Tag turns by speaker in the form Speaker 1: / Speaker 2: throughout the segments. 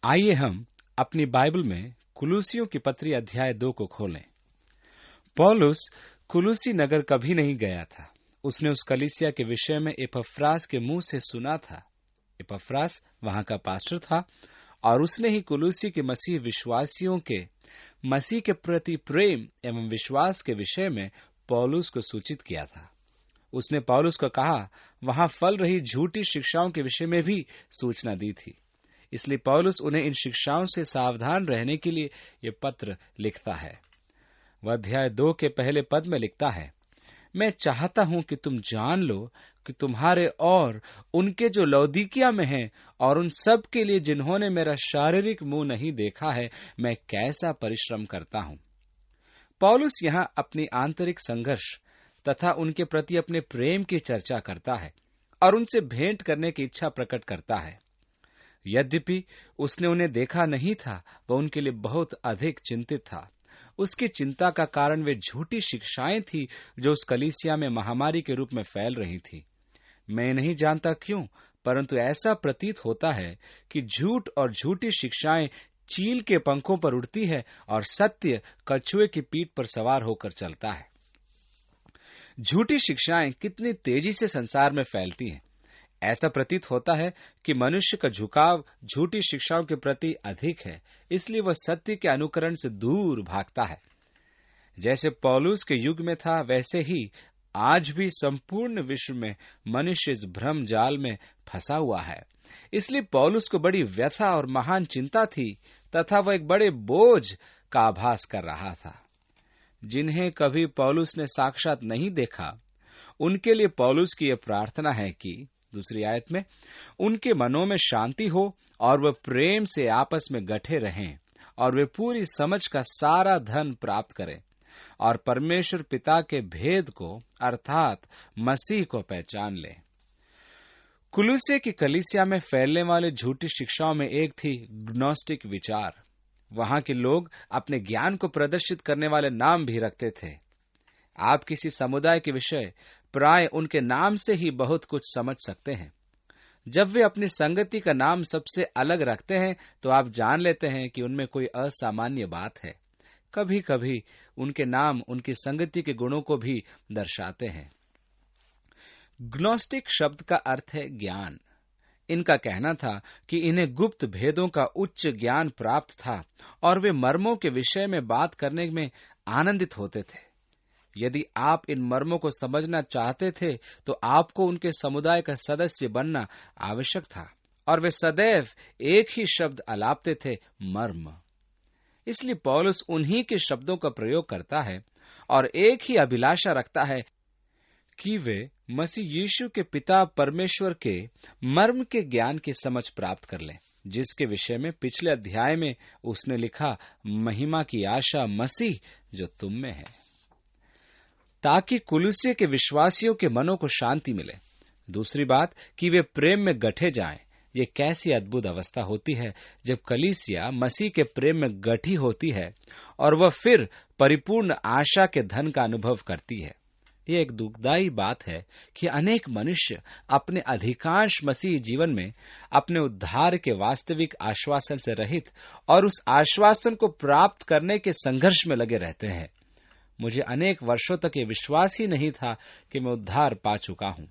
Speaker 1: आइए हम अपनी बाइबल में कुलुसियों की पत्री अध्याय 2 को खोलें। पौलुस कुलुसी नगर कभी नहीं गया था। उसने उस कलीसिया के विषय में एपफ्रास के मुंह से सुना था। एपफ्रास वहां का पास्टर था और उसने ही कुलुसी के मसीह विश्वासियों के मसीह के प्रति प्रेम एवं विश्वास के विषय में पौलुस को सूचित किया था। उसने पौलुस को कहा वहां फल रही झूठी शिक्षाओं के विषय में भी सूचना दी थी। इसलिए पौलुस उन्हें इन शिक्षाओं से सावधान रहने के लिए ये पत्र लिखता है। वह अध्याय 2 के पहले पद में लिखता है, मैं चाहता हूं कि तुम जान लो कि तुम्हारे और उनके जो लौदीकिया में हैं और उन सब के लिए जिन्होंने मेरा शारीरिक मुंह नहीं देखा है, मैं कैसा परिश्रम करता हूं। पौलुस यहां अपनी आंतरिक संघर्ष तथा उनके प्रति अपने प्रेम की चर्चा करता है और उनसे भेंट करने की इच्छा प्रकट करता है। यद्यपि उसने उन्हें देखा नहीं था, वह उनके लिए बहुत अधिक चिंतित था। उसकी चिंता का कारण वे झूठी शिक्षाएं थी जो उस कलीसिया में महामारी के रूप में फैल रही थी। मैं नहीं जानता क्यों, परंतु ऐसा प्रतीत होता है कि झूठ और झूठी शिक्षाएं चील के पंखों पर उड़ती है और सत्य कछुए की पीठ पर सवार होकर चलता है। झूठी शिक्षाएं कितनी तेजी से संसार में फैलती हैं। ऐसा प्रतीत होता है कि मनुष्य का झुकाव झूठी शिक्षाओं के प्रति अधिक है, इसलिए वह सत्य के अनुकरण से दूर भागता है। जैसे पौलुस के युग में था, वैसे ही आज भी संपूर्ण विश्व में मनुष्य इस भ्रम जाल में फंसा हुआ है। इसलिए पौलुस को बड़ी व्यथा और महान चिंता थी तथा वह एक बड़े बोझ का आभास कर रहा था। जिन्हें कभी पौलुस ने साक्षात नहीं देखा, उनके लिए पौलुस की यह प्रार्थना है कि दूसरी आयत में उनके मनों में शांति हो और वह प्रेम से आपस में गठे रहें और वे पूरी समझ का सारा धन प्राप्त करें और परमेश्वर पिता के भेद को अर्थात मसीह को पहचान लें। कुलुसे की कलीसिया में फैलने वाले झूठी शिक्षाओं में एक थी ग्नोस्टिक विचार। वहां के लोग अपने ज्ञान को प्रदर्शित करने वाले नाम भी रखते थे। आप किसी समुदाय के विषय प्राय उनके नाम से ही बहुत कुछ समझ सकते हैं। जब वे अपनी संगति का नाम सबसे अलग रखते हैं तो आप जान लेते हैं कि उनमें कोई असामान्य बात है। कभी कभी उनके नाम उनकी संगति के गुणों को भी दर्शाते हैं। ग्नोस्टिक शब्द का अर्थ है ज्ञान। इनका कहना था कि इन्हें गुप्त भेदों का उच्च ज्ञान प्राप्त था और वे मर्मों के विषय में बात करने में आनंदित होते थे। यदि आप इन मर्मों को समझना चाहते थे तो आपको उनके समुदाय का सदस्य बनना आवश्यक था और वे सदैव एक ही शब्द अलापते थे, मर्म। इसलिए पौलुस उन्हीं के शब्दों का प्रयोग करता है और एक ही अभिलाषा रखता है कि वे मसीह यीशु के पिता परमेश्वर के मर्म के ज्ञान की समझ प्राप्त कर लें, जिसके विषय में पिछले अध्याय में उसने लिखा, महिमा की आशा मसीह जो तुम में है, ताकि कुलुसे के विश्वासियों के मनों को शांति मिले। दूसरी बात कि वे प्रेम में गठे जाएं। ये कैसी अद्भुत अवस्था होती है जब कलीसिया मसीह के प्रेम में गठी होती है और वह फिर परिपूर्ण आशा के धन का अनुभव करती है। ये एक दुखदाई बात है कि अनेक मनुष्य अपने अधिकांश मसीह जीवन में अपने उद्धार के वास्तविक आश्वासन से रहित और उस आश्वासन को प्राप्त करने के संघर्ष में लगे रहते हैं। मुझे अनेक वर्षों तक ये विश्वास ही नहीं था कि मैं उद्धार पा चुका हूं।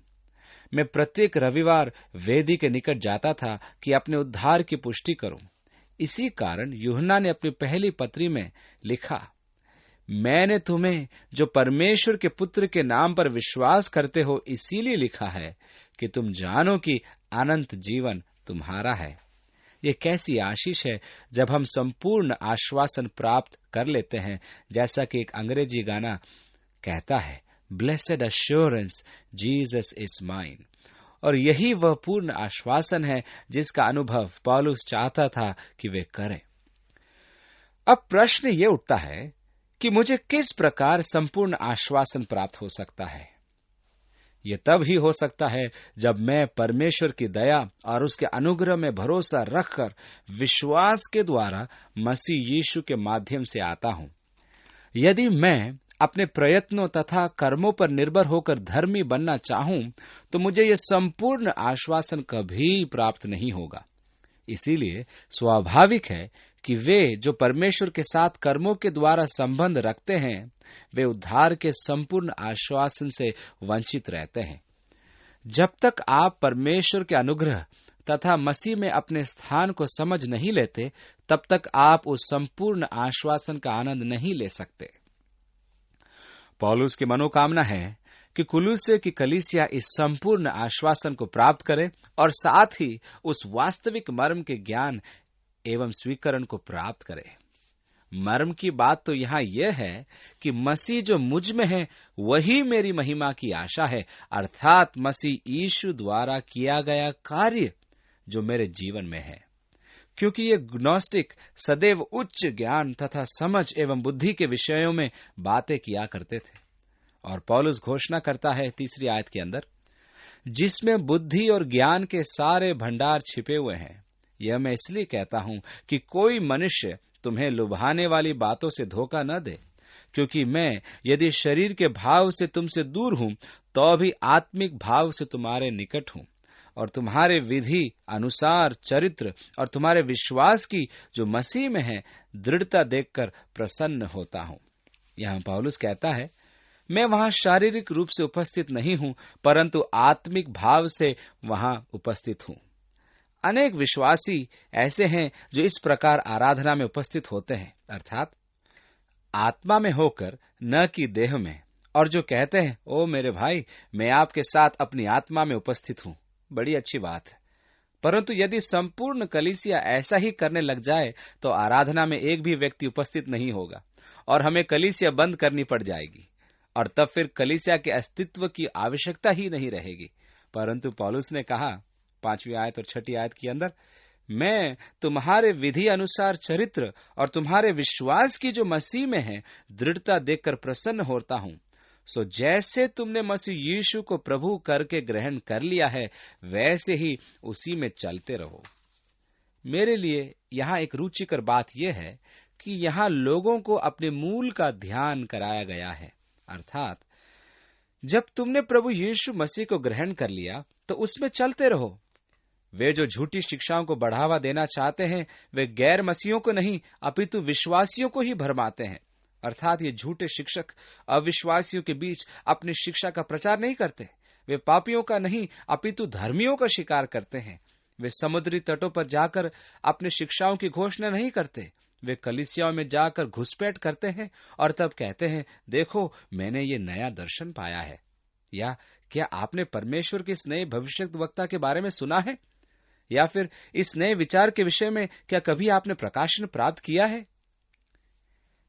Speaker 1: मैं प्रत्येक रविवार वेदी के निकट जाता था कि अपने उद्धार की पुष्टि करूं। इसी कारण यूहन्ना ने अपनी पहली पत्री में लिखा, मैंने तुम्हें जो परमेश्वर के पुत्र के नाम पर विश्वास करते हो इसीलिए लिखा है कि तुम जानो कि अनंत जीवन तुम्हारा है। ये कैसी आशीष है जब हम संपूर्ण आश्वासन प्राप्त कर लेते हैं, जैसा कि एक अंग्रेजी गाना कहता है, blessed assurance Jesus is mine. और यही वह पूर्ण आश्वासन है जिसका अनुभव पौलुस चाहता था कि वे करें। अब प्रश्न ये उठता है कि मुझे किस प्रकार संपूर्ण आश्वासन प्राप्त हो सकता है। यह तब ही हो सकता है जब मैं परमेश्वर की दया और उसके अनुग्रह में भरोसा रखकर विश्वास के द्वारा मसीह यीशु के माध्यम से आता हूं। यदि मैं अपने प्रयत्नों तथा कर्मों पर निर्भर होकर धर्मी बनना चाहूं तो मुझे यह संपूर्ण आश्वासन कभी प्राप्त नहीं होगा। इसीलिए स्वाभाविक है कि वे जो परमेश्वर के साथ कर्मों के द्वारा संबंध रखते हैं, वे उद्धार के संपूर्ण आश्वासन से वंचित रहते हैं। जब तक आप परमेश्वर के अनुग्रह तथा मसीह में अपने स्थान को समझ नहीं लेते, तब तक आप उस संपूर्ण आश्वासन का आनंद नहीं ले सकते। पौलुस की मनोकामना है कि कुलुस्से की कलीसिया इस संपूर्ण आश्वासन को प्राप्त करे और साथ ही उस वास्तविक मर्म के ज्ञान एवं स्वीकरण को प्राप्त करे। मर्म की बात तो यहाँ यह है कि मसीह जो मुझ में है वही मेरी महिमा की आशा है, अर्थात मसीह यीशु द्वारा किया गया कार्य जो मेरे जीवन में है। क्योंकि ये ग्नोस्टिक सदैव उच्च ज्ञान तथा समझ एवं बुद्धि के विषयों में बातें किया करते थे। और पौलुस घोषणा करता है 3 आयत के अंदर, जिसमें बुद्धि और ज्ञान के सारे भंडार छिपे हुए हैं। यह मैं इसलिए कहता हूं कि कोई मनुष्य तुम्हें लुभाने वाली बातों से धोखा न दे, क्योंकि मैं यदि शरीर के भाव से तुमसे दूर हूं तो भी आत्मिक भाव से तुम्हारे निकट हूं, और तुम्हारे विधि अनुसार चरित्र और तुम्हारे विश्वास की जो मसीह में है दृढ़ता देखकर प्रसन्न होता हूं। यहां पौलुस कहता है, मैं वहां शारीरिक रूप से उपस्थित नहीं हूं, परंतु आत्मिक भाव से वहां उपस्थित हूं। अनेक विश्वासी ऐसे हैं जो इस प्रकार आराधना में उपस्थित होते हैं, अर्थात आत्मा में होकर, न कि देह में, और जो कहते हैं, ओ मेरे भाई, मैं आपके साथ अपनी आत्मा में उपस्थित हूं। बड़ी अच्छी बात है, परंतु यदि संपूर्ण कलीसिया ऐसा ही करने लग जाए तो आराधना में एक भी व्यक्ति उपस्थित नहीं होगा और हमें कलीसिया बंद करनी पड़ जाएगी, और तब फिर कलीसिया के अस्तित्व की आवश्यकता ही नहीं रहेगी। परंतु पौलुस ने कहा 5वीं आयत और 6ठी आयत के अंदर, मैं तुम्हारे विधि अनुसार चरित्र और तुम्हारे विश्वास की जो मसीह में है दृढ़ता देखकर प्रसन्न होता हूं। सो जैसे तुमने मसीह यीशु को प्रभु करके ग्रहण कर लिया है, वैसे ही उसी में चलते रहो। मेरे लिए यहाँ एक रुचिकर बात यह है कि यहाँ लोगों को अपने मूल का ध्यान कराया गया है, अर्थात जब तुमने प्रभु यीशु मसीह को ग्रहण कर लिया तो उसमें चलते रहो। वे जो झूठी शिक्षाओं को बढ़ावा देना चाहते हैं, वे गैर मसीहियों को नहीं अपितु विश्वासियों को ही भरमाते हैं। अर्थात ये झूठे शिक्षक अविश्वासियों के बीच अपनी शिक्षा का प्रचार नहीं करते। वे पापियों का नहीं अपितु धर्मियों का शिकार करते हैं। वे समुद्री तटों पर जाकर अपनी शिक्षाओं की घोषणा नहीं करते। वे कलीसियाओं में जाकर घुसपैठ करते हैं और तब कहते हैं, देखो मैंने ये नया दर्शन पाया है। या क्या आपने परमेश्वर के इस नए भविष्यद्वक्ता के बारे में सुना है? या फिर इस नए विचार के विषय में क्या कभी आपने प्रकाशन प्राप्त किया है?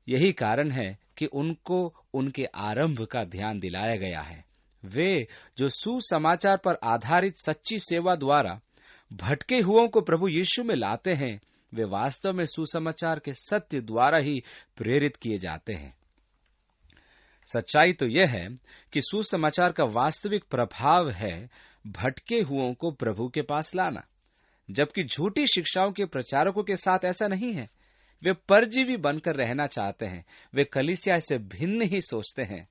Speaker 1: यही कारण है कि उनको उनके आरंभ का ध्यान दिलाया गया है। वे जो सुसमाचार पर आधारित सच्ची सेवा द्वारा भटके हुओं को प्रभु यीशु में लाते हैं, वे वास्तव में सुसमाचार के सत्य द्वारा ही प्रेरित किए जाते हैं। सच्चाई तो यह है कि सुसमाचार का वास्तविक प्रभाव है भटके हुओं को प्रभु के पास लाना, जबकि झूठी शिक्षाओं के प्रचारकों के साथ ऐसा नहीं है। वे परजीवी बनकर रहना चाहते हैं। वे कलीसिया से भिन्न ही सोचते हैं।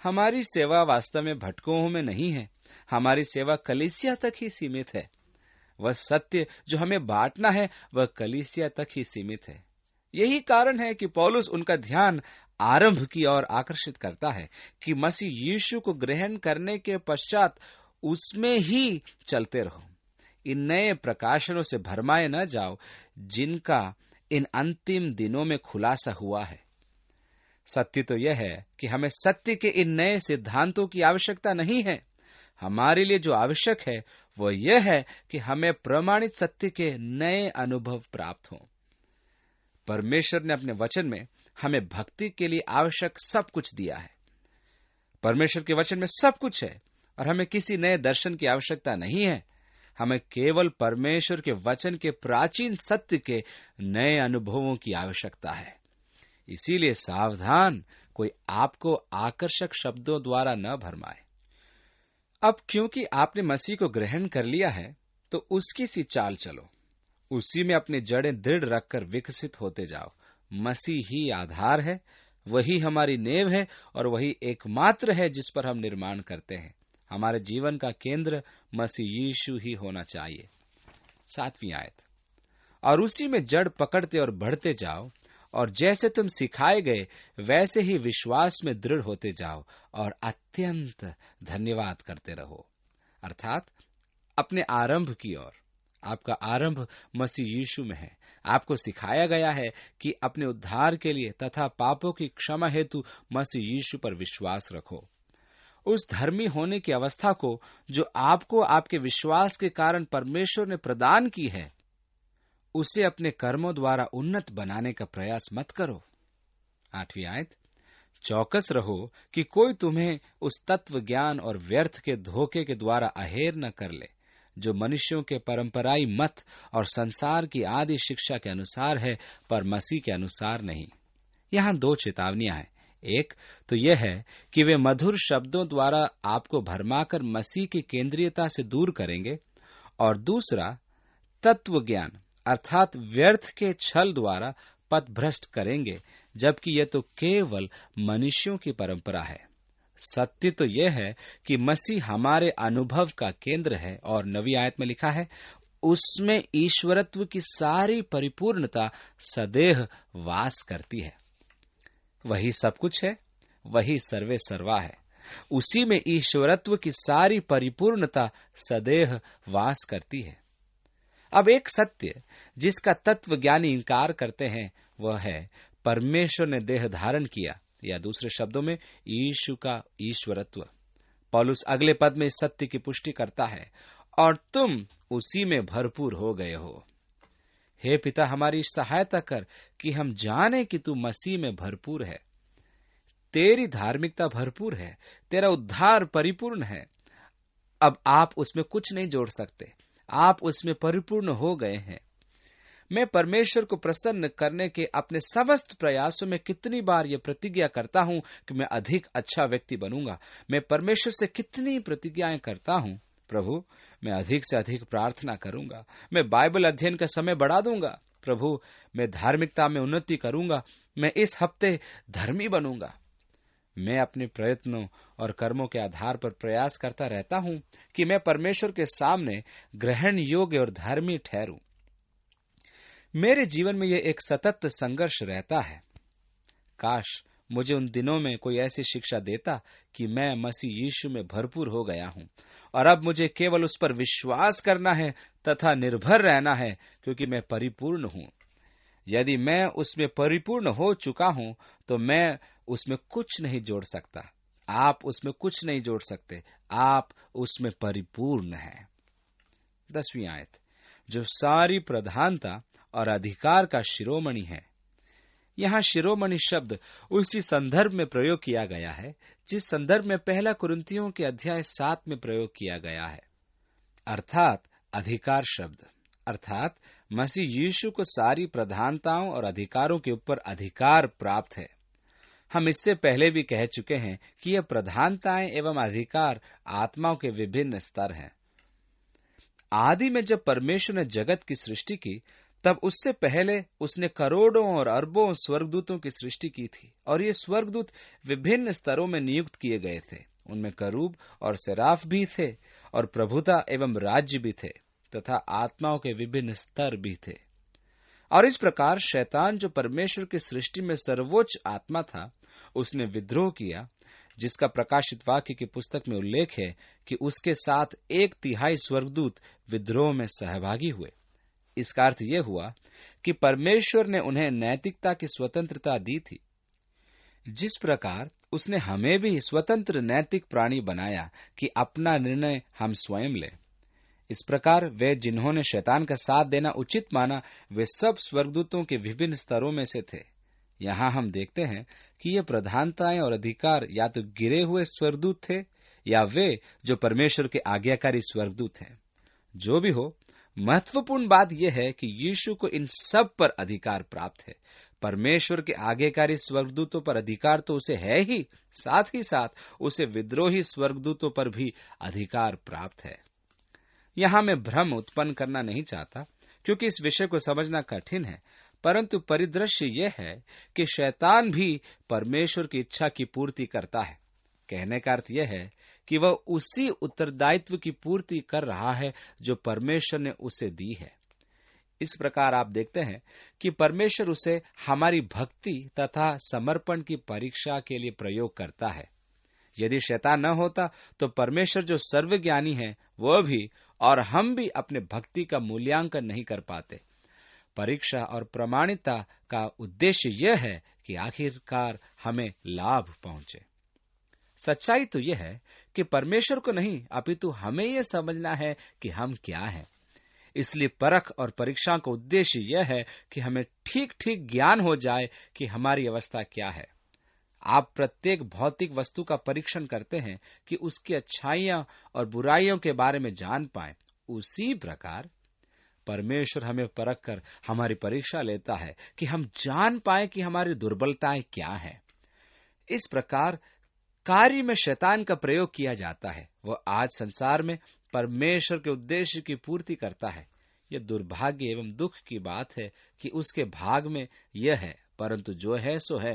Speaker 1: हमारी सेवा वास्तव में भटकों में नहीं है। हमारी सेवा कलीसिया तक ही सीमित है। वह सत्य जो हमें बांटना है वह कलीसिया तक ही सीमित है। यही कारण है कि पौलुस उनका ध्यान आरंभ की ओर आकर्षित करता है कि मसीह यीशु को ग्रहण करने के पश्चात उसमें ही चलते रहो। इन नए प्रकाशनों से भरमाए न जाओ जिनका इन अंतिम दिनों में खुलासा हुआ है। सत्य तो यह है कि हमें सत्य के इन नए सिद्धांतों की आवश्यकता नहीं है। हमारे लिए जो आवश्यक है वह यह है कि हमें प्रमाणित सत्य के नए अनुभव प्राप्त हों। परमेश्वर ने अपने वचन में हमें भक्ति के लिए आवश्यक सब कुछ दिया है। परमेश्वर के वचन में सब कुछ है और हमें किसी नए दर्शन की आवश्यकता नहीं है। हमें केवल परमेश्वर के वचन के प्राचीन सत्य के नए अनुभवों की आवश्यकता है। इसीलिए सावधान, कोई आपको आकर्षक शब्दों द्वारा न भरमाए। अब क्योंकि आपने मसीह को ग्रहण कर लिया है तो उसकी सी चाल चलो, उसी में अपनी जड़ें दृढ़ रखकर विकसित होते जाओ। मसीह ही आधार है, वही हमारी नींव है और वही एकमात्र है जिस पर हम निर्माण करते हैं। हमारे जीवन का केंद्र मसीह यीशु ही होना चाहिए। 7वीं आयत, और उसी में जड़ पकड़ते और बढ़ते जाओ, और जैसे तुम सिखाए गए वैसे ही विश्वास में दृढ़ होते जाओ और अत्यंत धन्यवाद करते रहो। अर्थात अपने आरंभ की ओर। आपका आरंभ मसीह यीशु में है। आपको सिखाया गया है कि अपने उद्धार के लिए तथा पापों की क्षमा हेतु मसीह यीशु पर विश्वास रखो। उस धर्मी होने की अवस्था को जो आपको आपके विश्वास के कारण परमेश्वर ने प्रदान की है, उसे अपने कर्मों द्वारा उन्नत बनाने का प्रयास मत करो। 8वीं आयत, चौकस रहो कि कोई तुम्हें उस तत्व ज्ञान और व्यर्थ के धोखे के द्वारा अहेर न कर ले, जो मनुष्यों के परंपराई मत और संसार की आदि शिक्षा के अनुसार है, पर मसीह के अनुसार नहीं। यहां 2 चेतावनियां हैं। एक तो यह है कि वे मधुर शब्दों द्वारा आपको भरमाकर मसीह की केंद्रीयता से दूर करेंगे, और दूसरा तत्व ज्ञान अर्थात व्यर्थ के छल द्वारा पथभ्रष्ट करेंगे, जबकि यह तो केवल मनुष्यों की परंपरा है। सत्य तो यह है कि मसीह हमारे अनुभव का केंद्र है, और 9वीं आयत में लिखा है, उसमें ईश्वरत्व की सारी परिपूर्णता सदैव वास करती है। वही सब कुछ है, वही सर्वे सर्वा है। उसी में ईश्वरत्व की सारी परिपूर्णता सदैव वास करती है। अब एक सत्य जिसका तत्वज्ञानी इंकार करते हैं वह है परमेश्वर ने देह धारण किया, या दूसरे शब्दों में यीशु का ईश्वरत्व। पौलुस अगले पद में इस सत्य की पुष्टि करता है, और तुम उसी में भरपूर हो गए हो। हे पिता, हमारी सहायता कर कि हम जाने कि तू मसीह में भरपूर है। तेरी धार्मिकता भरपूर है, तेरा उद्धार परिपूर्ण है। अब आप उसमें कुछ नहीं जोड़ सकते, आप उसमें परिपूर्ण हो गए हैं। मैं परमेश्वर को प्रसन्न करने के अपने समस्त प्रयासों में कितनी बार यह प्रतिज्ञा करता हूं कि मैं अधिक अच्छा व्यक्ति बनूंगा। मैं परमेश्वर से कितनी प्रतिज्ञाएं करता हूं, प्रभु मैं अधिक से अधिक प्रार्थना करूंगा, मैं बाइबल अध्ययन का समय बढ़ा दूंगा, प्रभु मैं धार्मिकता में उन्नति करूंगा, मैं इस हफ्ते धर्मी बनूंगा। मैं अपने प्रयत्नों और कर्मों के आधार पर प्रयास करता रहता हूं कि मैं परमेश्वर के सामने ग्रहण योग्य और धर्मी ठहरूं। मेरे जीवन में यह एक सतत संघर्ष रहता है। काश मुझे उन दिनों में कोई ऐसी शिक्षा देता कि मैं मसीह यीशु में भरपूर हो गया हूं, और अब मुझे केवल उस पर विश्वास करना है तथा निर्भर रहना है, क्योंकि मैं परिपूर्ण हूं। यदि मैं उसमें परिपूर्ण हो चुका हूं तो मैं उसमें कुछ नहीं जोड़ सकता। आप उसमें कुछ नहीं जोड़ सकते, आप उसमें परिपूर्ण हैं। 10वीं आयत, जो सारी प्रधानता और अधिकार का शिरोमणि है। यहां शिरोमणि शब्द उसी संदर्भ में प्रयोग किया गया है जिस संदर्भ में 1 कुरिन्थियों के अध्याय 7 में प्रयोग किया गया है, अर्थात अधिकार शब्द। अर्थात मसीह यीशु को सारी प्रधानताओं और अधिकारों के ऊपर अधिकार प्राप्त है। हम इससे पहले भी कह चुके हैं कि यह प्रधानताएं एवं अधिकार आत्माओं के विभिन्न स्तर हैं। आदि में जब परमेश्वर ने जगत की सृष्टि की, तब उससे पहले उसने करोड़ों और अरबों स्वर्गदूतों की सृष्टि की थी, और ये स्वर्गदूत विभिन्न स्तरों में नियुक्त किए गए थे। उनमें करूब और सेराफ भी थे, और प्रभुता एवं राज्य भी थे, तथा आत्माओं के विभिन्न स्तर भी थे। और इस प्रकार शैतान, जो परमेश्वर की सृष्टि में सर्वोच्च आत्मा था, उसने विद्रोह किया, जिसका प्रकाशित वाक्य की पुस्तक में उल्लेख है कि उसके साथ 1/3 स्वर्गदूत विद्रोह में सहभागी हुए। इसका अर्थ यह हुआ कि परमेश्वर ने उन्हें नैतिकता की स्वतंत्रता दी थी, जिस प्रकार उसने हमें भी स्वतंत्र नैतिक प्राणी बनाया कि अपना निर्णय हम स्वयं लें। इस प्रकार वे जिन्होंने शैतान का साथ देना उचित माना, वे सब स्वर्गदूतों के विभिन्न स्तरों में से थे। यहाँ हम देखते हैं कि ये प्रधानताएं और अधिकार या तो गिरे हुए स्वर्गदूत थे, या वे जो परमेश्वर के आज्ञाकारी स्वर्गदूत हैं। जो भी हो, महत्वपूर्ण बात यह है कि यीशु को इन सब पर अधिकार प्राप्त है। परमेश्वर के आज्ञाकारी स्वर्गदूतों पर अधिकार तो उसे है ही साथ उसे विद्रोही स्वर्गदूतों पर भी अधिकार प्राप्त है। यहां मैं भ्रम उत्पन्न करना नहीं चाहता, क्योंकि इस विषय को समझना कठिन है, परंतु परिदृश्य यह है कि शैतान भी परमेश्वर की इच्छा की पूर्ति करता है। कहने का अर्थ यह है कि वह उसी उत्तरदायित्व की पूर्ति कर रहा है जो परमेश्वर ने उसे दी है। इस प्रकार आप देखते हैं कि परमेश्वर उसे हमारी भक्ति तथा समर्पण की परीक्षा के लिए प्रयोग करता है। यदि शैतान न होता तो परमेश्वर जो सर्वज्ञानी है वह भी और हम भी अपने भक्ति का मूल्यांकन नहीं कर पाते। परीक्षा और प्रमाणिकता का उद्देश्य यह है कि आखिरकार हमें लाभ पहुंचे। सच्चाई तो यह है कि परमेश्वर को नहीं अपितु हमें यह समझना है कि हम क्या हैं। इसलिए परख और परीक्षा का उद्देश्य यह है कि हमें ठीक ठीक ज्ञान हो जाए कि हमारी अवस्था क्या है। आप प्रत्येक भौतिक वस्तु का परीक्षण करते हैं कि उसकी अच्छाइयां और बुराइयों के बारे में जान पाएं। उसी प्रकार परमेश्वर हमें परख कर हमारी परीक्षा लेता है कि हम जान पाएं कि हमारी दुर्बलताएं क्या हैं। इस प्रकार कार्य में शैतान का प्रयोग किया जाता है। वह आज संसार में परमेश्वर के उद्देश्य की पूर्ति करता है। यह दुर्भाग्य एवं दुख की बात है कि उसके भाग में यह है, परंतु जो है सो है।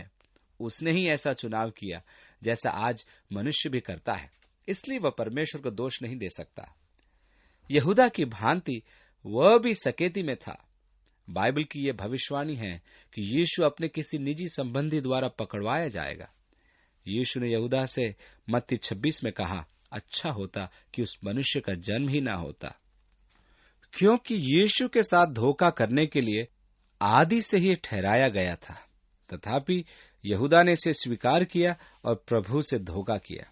Speaker 1: उसने ही ऐसा चुनाव किया जैसा आज मनुष्य भी करता है, इसलिए वह परमेश्वर को दोष नहीं दे सकता। यहूदा की भांति वह भी सकेती में था। बाइबल की यह भविष्यवाणी है कि यीशु अपने किसी निजी संबंधी द्वारा पकड़वाया जाएगा। यीशु ने यहूदा से मत्ती 26 में कहा, अच्छा होता कि उस मनुष्य का जन्म ही ना होता, क्योंकि यीशु के साथ धोखा करने के लिए आदि से ही ठहराया गया था। तथापि यहूदा ने इसे स्वीकार किया और प्रभु से धोखा किया।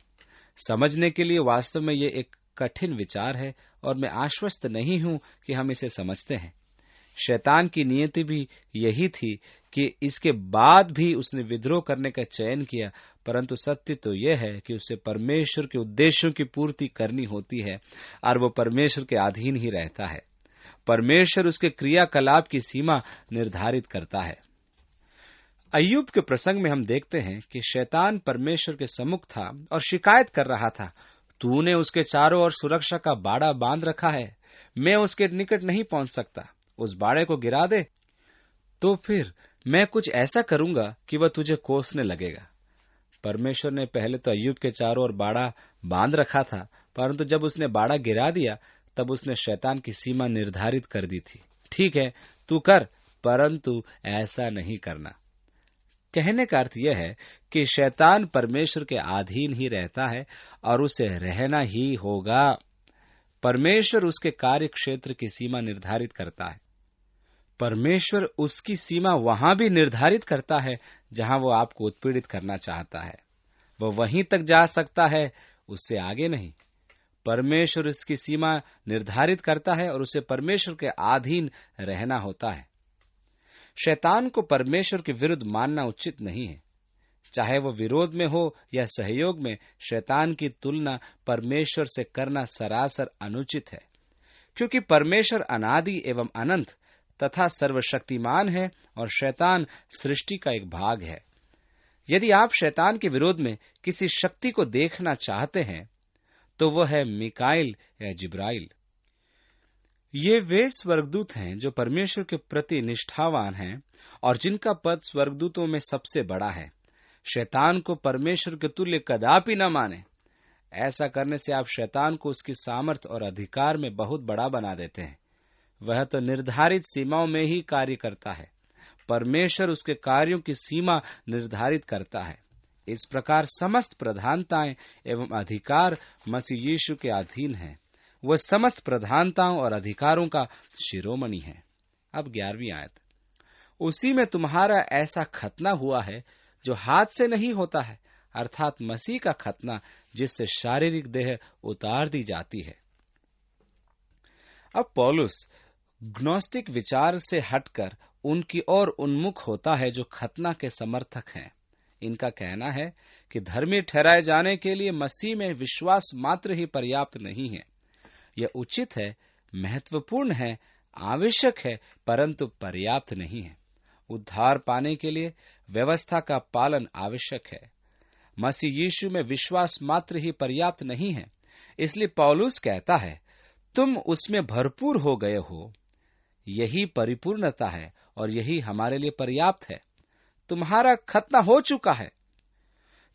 Speaker 1: समझने के लिए वास्तव में यह एक कठिन विचार है और मैं आश्वस्त नहीं हूं कि हम इसे समझते हैं। शैतान की नियति भी यही थी कि इसके बाद भी उसने विद्रोह करने का चयन किया, परंतु सत्य तो यह है कि उसे परमेश्वर के उद्देश्यों की पूर्ति करनी होती है और वो परमेश्वर के अधीन ही रहता है। परमेश्वर उसके क्रियाकलाप की सीमा निर्धारित करता है। अय्यूब के प्रसंग में हम देखते हैं कि शैतान परमेश्वर के सम्मुख था और शिकायत कर रहा था, तूने उसके चारों ओर सुरक्षा का बाड़ा बांध रखा है, मैं उसके निकट नहीं पहुंच सकता, उस बाड़े को गिरा दे तो फिर मैं कुछ ऐसा करूंगा कि वह तुझे कोसने लगेगा। परमेश्वर ने पहले तो अय्यूब के चारों ओर बाड़ा बांध रखा था, परंतु जब उसने बाड़ा गिरा दिया तब उसने शैतान की सीमा निर्धारित कर दी थी। ठीक है, तू कर, परंतु ऐसा नहीं करना। कहने का अर्थ यह है कि शैतान परमेश्वर के अधीन ही रहता है और उसे रहना ही होगा। परमेश्वर उसके कार्य क्षेत्र की सीमा निर्धारित करता है। परमेश्वर उसकी सीमा वहां भी निर्धारित करता है जहां वो आपको उत्पीड़ित करना चाहता है। वह वहीं तक जा सकता है, उससे आगे नहीं। परमेश्वर उसकी सीमा निर्धारित करता है और उसे परमेश्वर के अधीन रहना होता है। शैतान को परमेश्वर के विरुद्ध मानना उचित नहीं है। चाहे वो विरोध में हो या सहयोग में, शैतान की तुलना परमेश्वर से करना सरासर अनुचित है, क्योंकि परमेश्वर अनादि एवं अनंत तथा सर्वशक्तिमान है और शैतान सृष्टि का एक भाग है। यदि आप शैतान के विरोध में किसी शक्ति को देखना चाहते हैं तो वह है मिकाइल या जिब्राइल। ये वे स्वर्गदूत हैं जो परमेश्वर के प्रति निष्ठावान हैं और जिनका पद स्वर्गदूतों में सबसे बड़ा है। शैतान को परमेश्वर के तुल्य कदापि न माने। ऐसा करने से आप शैतान को उसकी सामर्थ और अधिकार में बहुत बड़ा बना देते हैं। वह तो निर्धारित सीमाओं में ही कार्य करता है। परमेश्वर उसके कार्यों की सीमा निर्धारित करता है। इस प्रकार समस्त प्रधानताएं एवं अधिकार मसीह यीशु के अधीन हैं। वह समस्त प्रधानताओं और अधिकारों का शिरोमणि है। अब 11वीं आयत, उसी में तुम्हारा ऐसा खतना हुआ है जो हाथ से नहीं होता है, अर्थात मसीह का खतना, जिससे शारीरिक देह उतार दी जाती है। अब पौलुस ग्नोस्टिक विचार से हटकर उनकी ओर उन्मुख होता है जो खतना के समर्थक हैं। इनका कहना है कि धर्मी ठहराए जाने के लिए मसीह में विश्वास मात्र ही पर्याप्त नहीं है। यह उचित है, महत्वपूर्ण है, आवश्यक है, परंतु पर्याप्त नहीं है। उद्धार पाने के लिए व्यवस्था का पालन आवश्यक है। मसीह यीशु में विश्वास मात्र ही पर्याप्त नहीं है। इसलिए पौलुस कहता है, तुम उसमें भरपूर हो गए हो। यही परिपूर्णता है और यही हमारे लिए पर्याप्त है। तुम्हारा खतना हो चुका है,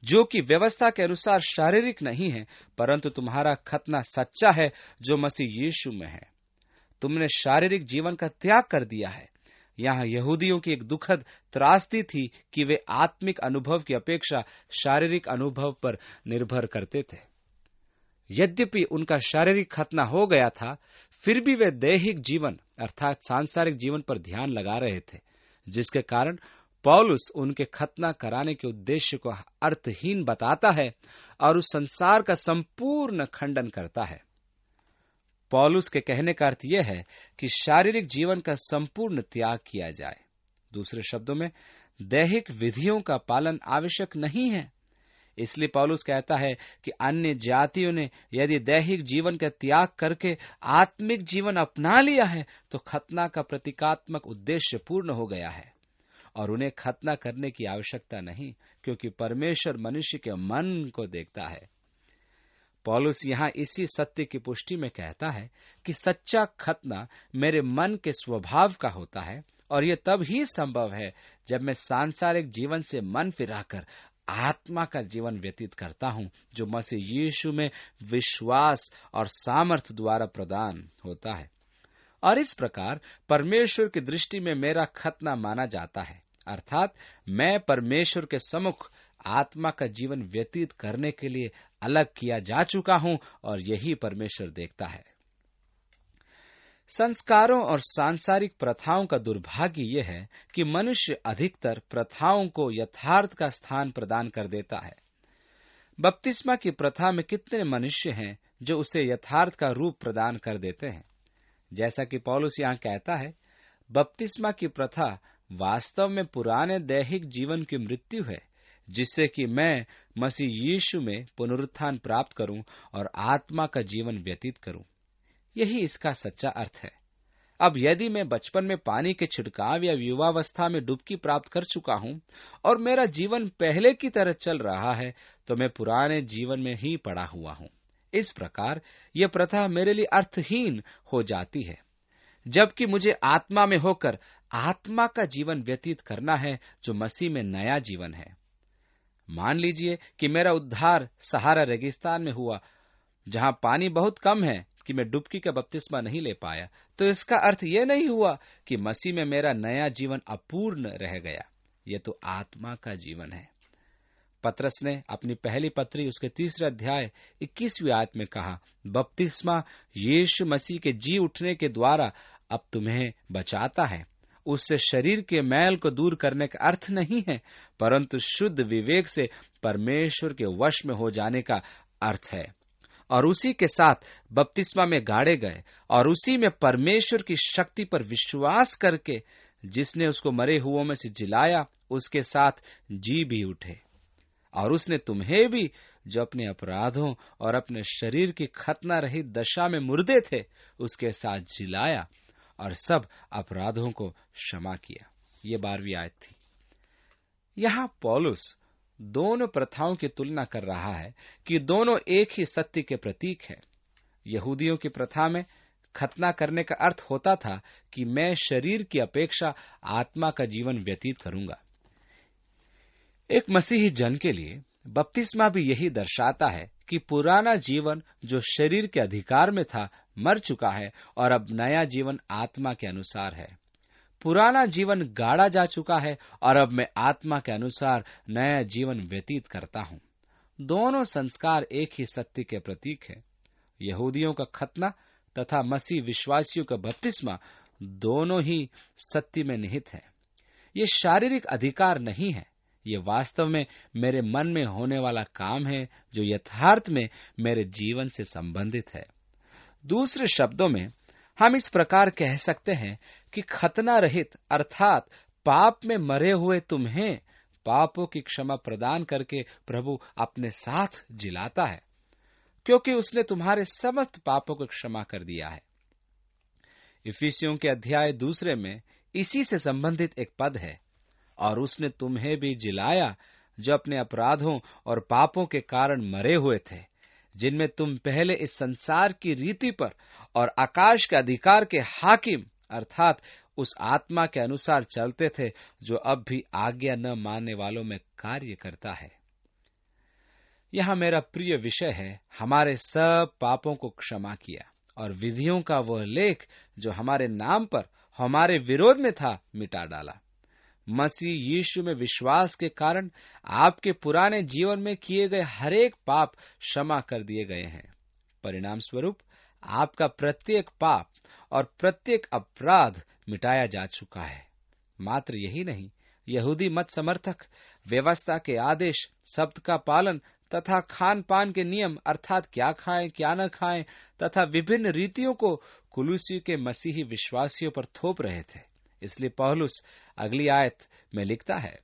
Speaker 1: जो कि व्यवस्था के अनुसार शारीरिक नहीं है, परंतु तुम्हारा खतना सच्चा है जो मसीह यीशु में है। तुमने शारीरिक जीवन का त्याग कर दिया है। यहाँ यहूदियों की एक दुखद त्रासदी थी कि वे आत्मिक अनुभव की अपेक्षा शारीरिक अनुभव पर निर्भर करते थे। यद्यपि उनका शारीरिक खतना हो गया था, फिर भी वे दैहिक जीवन अर्थात सांसारिक जीवन पर ध्यान लगा रहे थे, जिसके कारण पौलुस उनके खतना कराने के उद्देश्य को अर्थहीन बताता है और उस संसार का संपूर्ण खंडन करता है। पौलुस के कहने का अर्थ यह है कि शारीरिक जीवन का संपूर्ण त्याग किया जाए। दूसरे शब्दों में, दैहिक विधियों का पालन आवश्यक नहीं है। इसलिए पौलुस कहता है कि अन्य जातियों ने यदि दैहिक जीवन का त्याग करके आत्मिक जीवन अपना लिया है तो खतना का प्रतीकात्मक उद्देश्य पूर्ण हो गया है और उन्हें खतना करने की आवश्यकता नहीं, क्योंकि परमेश्वर मनुष्य के मन को देखता है। पौलुस यहाँ इसी सत्य की पुष्टि में कहता है कि सच्चा खतना मेरे मन के स्वभाव का होता है और यह तब ही संभव है जब मैं सांसारिक जीवन से मन फिराकर आत्मा का जीवन व्यतीत करता हूं, जो मसीह यीशु में विश्वास और सामर्थ द्वारा प्रदान होता है। और इस प्रकार परमेश्वर की दृष्टि में मेरा खतना माना जाता है, अर्थात मैं परमेश्वर के सम्मुख आत्मा का जीवन व्यतीत करने के लिए अलग किया जा चुका हूं और यही परमेश्वर देखता है। संस्कारों और सांसारिक प्रथाओं का दुर्भाग्य यह है कि मनुष्य अधिकतर प्रथाओं को यथार्थ का स्थान प्रदान कर देता है। बपतिस्मा की प्रथा में कितने मनुष्य हैं जो उसे यथार्थ का रूप प्रदान कर देते हैं। जैसा कि पौलुस यहाँ कहता है, बपतिस्मा की प्रथा वास्तव में पुराने दैहिक जीवन की मृत्यु है, जिससे कि मैं मसीह यीशु में पुनरुत्थान प्राप्त करूं और आत्मा का जीवन व्यतीत करूं। यही इसका सच्चा अर्थ है। अब यदि मैं बचपन में पानी के छिड़काव या युवावस्था में डुबकी प्राप्त कर चुका हूं और मेरा जीवन पहले की तरह चल रहा है, तो मैं पुराने जीवन में ही पड़ा हुआ हूं। इस प्रकार यह प्रथा मेरे लिए अर्थहीन हो जाती है, जबकि मुझे आत्मा में होकर आत्मा का जीवन व्यतीत करना है, जो मसीह में नया जीवन है। मान लीजिए कि मेरा उद्धार सहारा रेगिस्तान में हुआ, जहां पानी बहुत कम है, कि मैं डुबकी का बपतिस्मा नहीं ले पाया, तो इसका अर्थ यह नहीं हुआ कि मसीह में मेरा नया जीवन अपूर्ण रह गया। यह तो आत्मा का जीवन है। पतरस ने अपनी पहली पत्री उसके 3 अध्याय 21वीं आयत में कहा, बपतिस्मा यीशु मसीह के जी उठने के द्वारा अब तुम्हें बचाता है। उससे शरीर के मैल को दूर करने का अर्थ नहीं है, परंतु शुद्ध विवेक से परमेश्वर के वश में हो जाने का अर्थ है। और उसी के साथ बपतिस्मा में गाड़े गए और उसी में परमेश्वर की शक्ति पर विश्वास करके, जिसने उसको मरे हुओं में से जिलाया, उसके साथ जी भी उठे। और उसने तुम्हें भी, जो अपने अपराधों और अपने शरीर की खतना रहित दशा में मुर्दे थे, उसके साथ जिलाया और सब अपराधों को क्षमा किया। ये 12वीं आयत थी। यहां पौलुस दोनों प्रथाओं की तुलना कर रहा है कि दोनों एक ही सत्य के प्रतीक हैं। यहूदियों की प्रथा में खतना करने का अर्थ होता था कि मैं शरीर की अपेक्षा आत्मा का जीवन व्यतीत करूंगा। एक मसीही जन के लिए बपतिस्मा भी यही दर्शाता है कि पुराना जीवन जो शरीर के अधिकार में था मर चुका है और अब नया जीवन आत्मा के अनुसार है। पुराना जीवन गाड़ा जा चुका है और अब मैं आत्मा के अनुसार नया जीवन व्यतीत करता हूं। दोनों संस्कार एक ही सत्य के प्रतीक है। यहूदियों का खतना तथा मसीह विश्वासियों का बपतिस्मा दोनों ही सत्य में निहित है। ये शारीरिक अधिकार नहीं है, ये वास्तव में मेरे मन में होने वाला काम है, जो यथार्थ में मेरे जीवन से संबंधित है। दूसरे शब्दों में हम इस प्रकार कह सकते हैं कि खतना रहित अर्थात पाप में मरे हुए तुम्हें पापों की क्षमा प्रदान करके प्रभु अपने साथ जिलाता है, क्योंकि उसने तुम्हारे समस्त पापों को क्षमा कर दिया है। इफिसियों के अध्याय 2 में इसी से संबंधित एक पद है, और उसने तुम्हें भी जिलाया जो अपने अपराधों और पापों के कारण मरे हुए थे, जिनमें तुम पहले इस संसार की रीति पर और आकाश के अधिकार के हाकिम अर्थात उस आत्मा के अनुसार चलते थे, जो अब भी आज्ञा न मानने वालों में कार्य करता है। यह मेरा प्रिय विषय है, हमारे सब पापों को क्षमा किया और विधियों का वह लेख जो हमारे नाम पर हमारे विरोध में था मिटा डाला। मसीह यीशु में विश्वास के कारण आपके पुराने जीवन में किए गए हरेक पाप क्षमा कर दिए गए हैं। परिणाम स्वरूप आपका प्रत्येक पाप और प्रत्येक अपराध मिटाया जा चुका है। मात्र यही नहीं, यहूदी मत समर्थक व्यवस्था के आदेश, शब्द का पालन तथा खान पान के नियम अर्थात क्या खाएं क्या न खाएं तथा विभिन्न रीतियों को कुलुसियों के मसीही विश्वासियों पर थोप रहे थे। इसलिए पौलुस अगली आयत में लिखता है,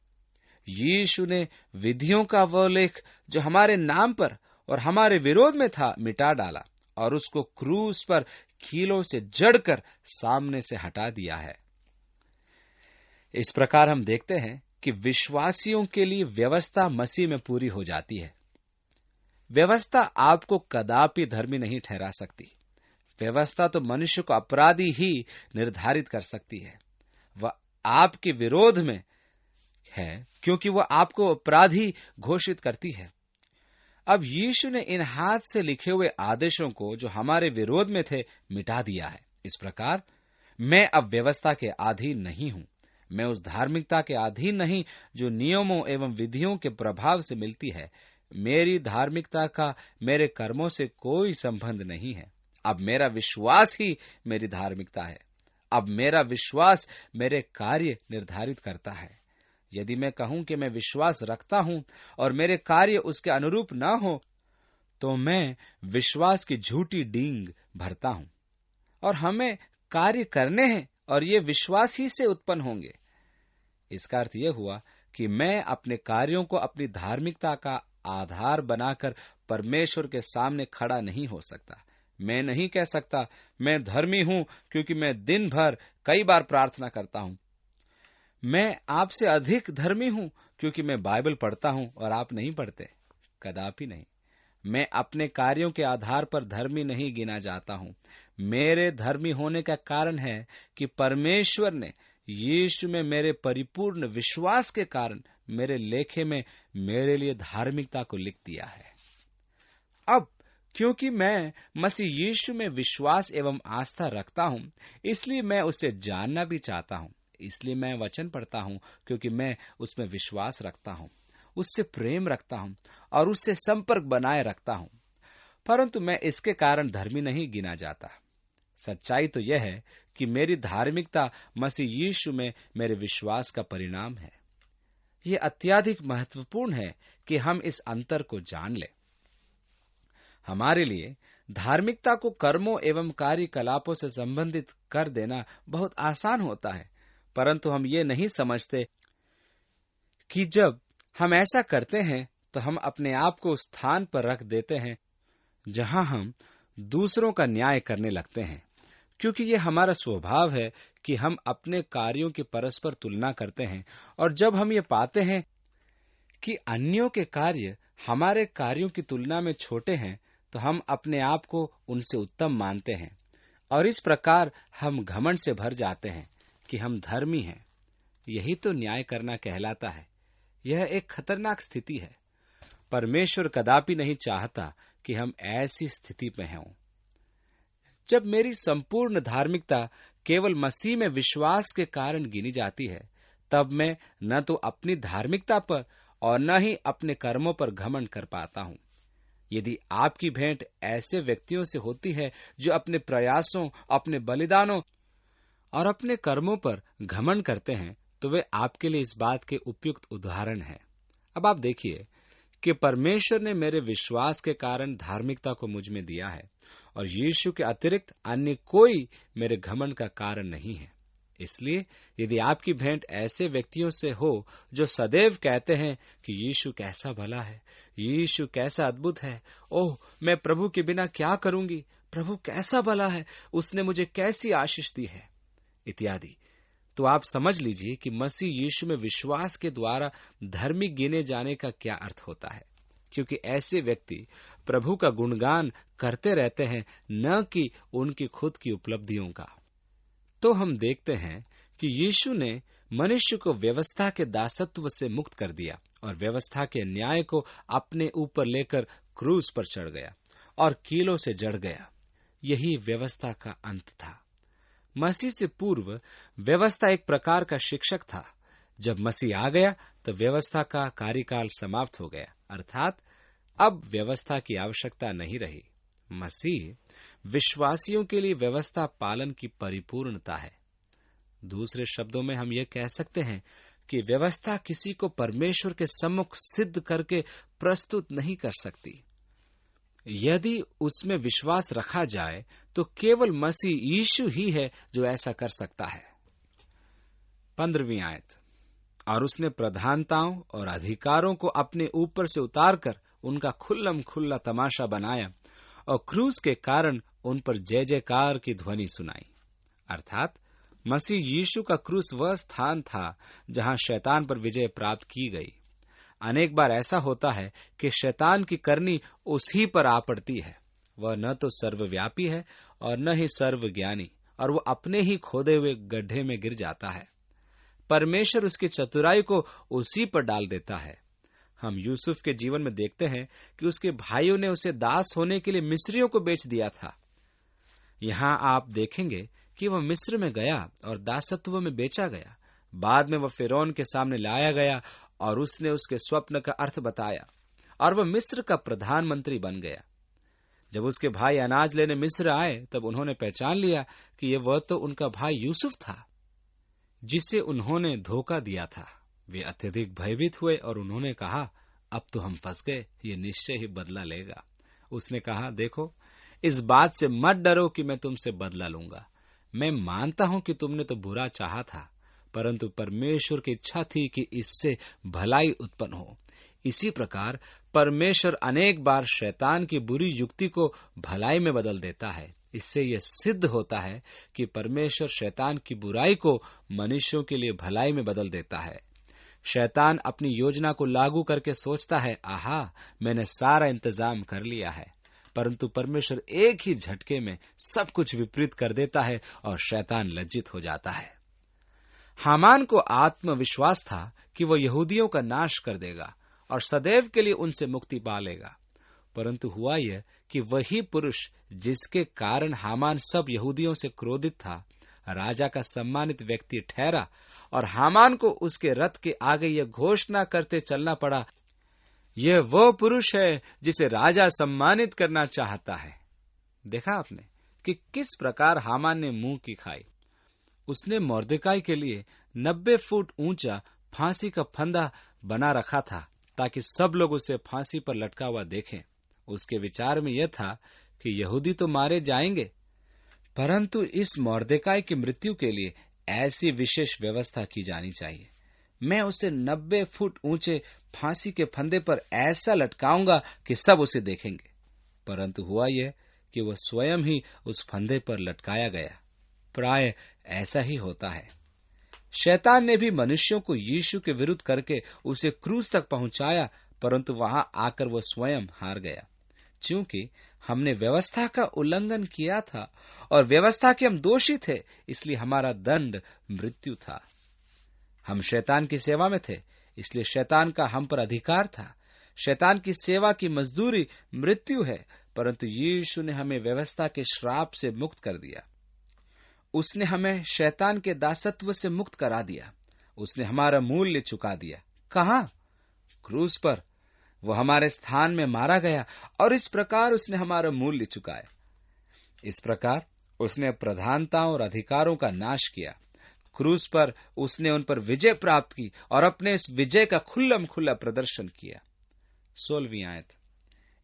Speaker 1: यीशु ने विधियों का वह लेख जो हमारे नाम पर और हमारे विरोध में था मिटा डाला और उसको क्रूस पर कीलों से जड़कर सामने से हटा दिया है। इस प्रकार हम देखते हैं कि विश्वासियों के लिए व्यवस्था मसीह में पूरी हो जाती है। व्यवस्था आपको कदापि धर्मी नहीं ठहरा सकती। व्यवस्था तो मनुष्य को अपराधी ही निर्धारित कर सकती है। वह आपके विरोध में है क्योंकि वह आपको अपराधी घोषित करती है। अब यीशु ने इन हाथ से लिखे हुए आदेशों को जो हमारे विरोध में थे मिटा दिया है। इस प्रकार मैं अब व्यवस्था के अधीन नहीं हूं। मैं उस धार्मिकता के अधीन नहीं जो नियमों एवं विधियों के प्रभाव से मिलती है। मेरी धार्मिकता का मेरे कर्मों से कोई संबंध नहीं है। अब मेरा विश्वास ही मेरी धार्मिकता है। अब मेरा विश्वास मेरे कार्य निर्धारित करता है। यदि मैं कहूं कि मैं विश्वास रखता हूं और मेरे कार्य उसके अनुरूप न हो, तो मैं विश्वास की झूठी डींग भरता हूं और हमें कार्य करने हैं और ये विश्वास ही से उत्पन्न होंगे। इसका अर्थ यह हुआ कि मैं अपने कार्यों को अपनी धार्मिकता का आधार बनाकर परमेश्वर के सामने खड़ा नहीं हो सकता। मैं नहीं कह सकता मैं धर्मी हूं क्योंकि मैं दिन भर कई बार प्रार्थना करता हूं। मैं आपसे अधिक धर्मी हूं क्योंकि मैं बाइबल पढ़ता हूं और आप नहीं पढ़ते। कदापि नहीं। मैं अपने कार्यों के आधार पर धर्मी नहीं गिना जाता हूं। मेरे धर्मी होने का कारण है कि परमेश्वर ने यीशु में मेरे परिपूर्ण विश्वास के कारण मेरे लेखे में मेरे लिए धार्मिकता को लिख दिया है। अब क्योंकि मैं मसीह यीशु में विश्वास एवं आस्था रखता हूं, इसलिए मैं उसे जानना भी चाहता हूं। इसलिए मैं वचन पढ़ता हूं क्योंकि मैं उसमें विश्वास रखता हूं, उससे प्रेम रखता हूं और उससे संपर्क बनाए रखता हूं। परंतु मैं इसके कारण धर्मी नहीं गिना जाता। सच्चाई तो यह है कि मेरी धार्मिकता मसीह यीशु में मेरे विश्वास का परिणाम है। यह अत्यधिक महत्वपूर्ण है कि हम इस अंतर को जान लें। हमारे लिए धार्मिकता को कर्मों एवं कार्यकलापों से संबंधित कर देना बहुत आसान होता है, परंतु हम ये नहीं समझते कि जब हम ऐसा करते हैं तो हम अपने आप को उस स्थान पर रख देते हैं जहां हम दूसरों का न्याय करने लगते हैं, क्योंकि ये हमारा स्वभाव है कि हम अपने कार्यों की परस्पर तुलना करते हैं। और जब हम ये पाते हैं कि अन्यों के कार्य हमारे कार्यों की तुलना में छोटे हैं, तो हम अपने आप को उनसे उत्तम मानते हैं और इस प्रकार हम घमंड से भर जाते हैं कि हम धर्मी हैं। यही तो न्याय करना कहलाता है। यह एक खतरनाक स्थिति है। परमेश्वर कदापि नहीं चाहता कि हम ऐसी स्थिति में हों। जब मेरी संपूर्ण धार्मिकता केवल मसीह में विश्वास के कारण गिनी जाती है, तब मैं न तो अपनी धार्मिकता पर और न ही अपने कर्मों पर घमंड कर पाता हूं। यदि आपकी भेंट ऐसे व्यक्तियों से होती है जो अपने प्रयासों, अपने बलिदानों और अपने कर्मों पर घमंड करते हैं, तो वे आपके लिए इस बात के उपयुक्त उदाहरण हैं। अब आप देखिए कि परमेश्वर ने मेरे विश्वास के कारण धार्मिकता को मुझ में दिया है और यीशु के अतिरिक्त अन्य कोई मेरे घमंड का कारण नहीं है। इसलिए यदि आपकी भेंट ऐसे व्यक्तियों से हो जो सदैव कहते हैं कि यीशु कैसा भला है, यीशु कैसा अद्भुत है, ओह मैं प्रभु के बिना क्या करूंगी, प्रभु कैसा भला है, उसने मुझे कैसी आशीष दी है इत्यादि, तो आप समझ लीजिए कि मसीह यीशु में विश्वास के द्वारा धर्मी गिने जाने का क्या अर्थ होता है। क्योंकि ऐसे व्यक्ति प्रभु का गुणगान करते रहते हैं, न कि उनकी खुद की उपलब्धियों का। तो हम देखते हैं कि यीशु ने मनुष्य को व्यवस्था के दासत्व से मुक्त कर दिया और व्यवस्था के न्याय को अपने ऊपर लेकर क्रूस पर चढ़ गया और कीलों से जड़ गया। यही व्यवस्था का अंत था। मसीह से पूर्व व्यवस्था एक प्रकार का शिक्षक था। जब मसीह आ गया तो व्यवस्था का कार्यकाल समाप्त हो गया, अर्थात अब व्यवस्था की आवश्यकता नहीं रही। मसीह विश्वासियों के लिए व्यवस्था पालन की परिपूर्णता है। दूसरे शब्दों में हम ये कह सकते हैं कि व्यवस्था किसी को परमेश्वर के सम्मुख सिद्ध करके प्रस्तुत नहीं कर सकती। यदि उसमें विश्वास रखा जाए तो केवल मसीह यीशु ही है जो ऐसा कर सकता है। 15वीं आयत, और उसने प्रधानताओं और अधिकारों को अपने ऊपर से उतारकर उनका खुल्लम खुल्ला तमाशा बनाया और क्रूस के कारण उन पर जय जयकार की ध्वनि सुनाई। अर्थात मसीह यीशु का क्रूस वह स्थान था जहां शैतान पर विजय प्राप्त की गई। अनेक बार ऐसा होता है कि शैतान की करनी उसी पर आ पड़ती है। वह न तो सर्वव्यापी है और न ही सर्वज्ञानी, और वह अपने ही खोदे हुए गड्ढे में गिर जाता है। परमेश्वर उसकी चतुराई को उसी पर डाल देता है। हम यूसुफ के जीवन में देखते हैं कि उसके भाइयों ने उसे दास होने के लिए मिस्रियों को बेच दिया था। यहां आप देखेंगे कि वह मिस्र में गया और दासत्व में बेचा गया। बाद में वह फिरौन के सामने लाया गया और उसने उसके स्वप्न का अर्थ बताया और वह मिस्र का प्रधानमंत्री बन गया। जब उसके भाई अनाज लेने मिस्र आए तब उन्होंने पहचान लिया कि यह वह तो उनका भाई यूसुफ था जिसे उन्होंने धोखा दिया था। वे अत्यधिक भयभीत हुए और उन्होंने कहा, अब तो हम फंस गए, ये निश्चय ही बदला लेगा। उसने कहा, देखो, इस बात से मत डरो कि मैं तुमसे बदला लूंगा। मैं मानता हूं कि तुमने तो बुरा चाहा था, परंतु परमेश्वर की इच्छा थी कि इससे भलाई उत्पन्न हो। इसी प्रकार परमेश्वर अनेक बार शैतान की बुरी युक्ति को भलाई में बदल देता है। इससे यह सिद्ध होता है कि परमेश्वर शैतान की बुराई को मनुष्यों के लिए भलाई में बदल देता है। शैतान अपनी योजना को लागू करके सोचता है, आहा, मैंने सारा इंतजाम कर लिया है, परंतु परमेश्वर एक ही झटके में सब कुछ विपरीत कर देता है और शैतान लज्जित हो जाता है। हामान को आत्मविश्वास था कि वह यहूदियों का नाश कर देगा और सदैव के लिए उनसे मुक्ति पा लेगा, परंतु हुआ यह कि वही पुरुष जिसके कारण हामान सब यहूदियों से क्रोधित था, राजा का सम्मानित व्यक्ति ठहरा और हामान को उसके रथ के आगे यह घोषणा करते चलना पड़ा, यह वो पुरुष है जिसे राजा सम्मानित करना चाहता है। देखा आपने कि किस प्रकार हामान ने मुंह की खाई। उसने मोर्देकाई के लिए 90 फुट ऊंचा फांसी का फंदा बना रखा था ताकि सब लोग उसे फांसी पर लटका हुआ देखें। उसके विचार में यह था कि यहूदी तो मारे जाएंगे, परंतु इस मोर्देकाई की मृत्यु के लिए ऐसी विशेष व्यवस्था की जानी चाहिए। मैं उसे 90 फुट ऊंचे फांसी के फंदे पर ऐसा लटकाऊंगा कि सब उसे देखेंगे। परंतु हुआ यह कि वह स्वयं ही उस फंदे पर लटकाया गया। प्राय ऐसा ही होता है। शैतान ने भी मनुष्यों को यीशु के विरुद्ध करके उसे क्रूस तक पहुंचाया, परंतु वहां आकर वह स्वयं हार गया। क्योंकि हमने व्यवस्था का उल्लंघन किया था और व्यवस्था के हम दोषी थे, इसलिए हमारा दंड मृत्यु था। हम शैतान की सेवा में थे, इसलिए शैतान का हम पर अधिकार था। शैतान की सेवा की मजदूरी मृत्यु है, परंतु यीशु ने हमें व्यवस्था के श्राप से मुक्त कर दिया। उसने हमें शैतान के दासत्व से मुक्त करा दिया। उसने हमारा मूल्य चुका दिया। कहां? क्रूस पर। वो हमारे स्थान में मारा गया और इस प्रकार उसने हमारा मूल्य चुकाया। इस प्रकार उसने प्रधानताओं और अधिकारों का नाश किया। क्रूस पर उसने उन पर विजय प्राप्त की और अपने इस विजय का खुल्लम खुल्ला प्रदर्शन किया। 16वीं आयत,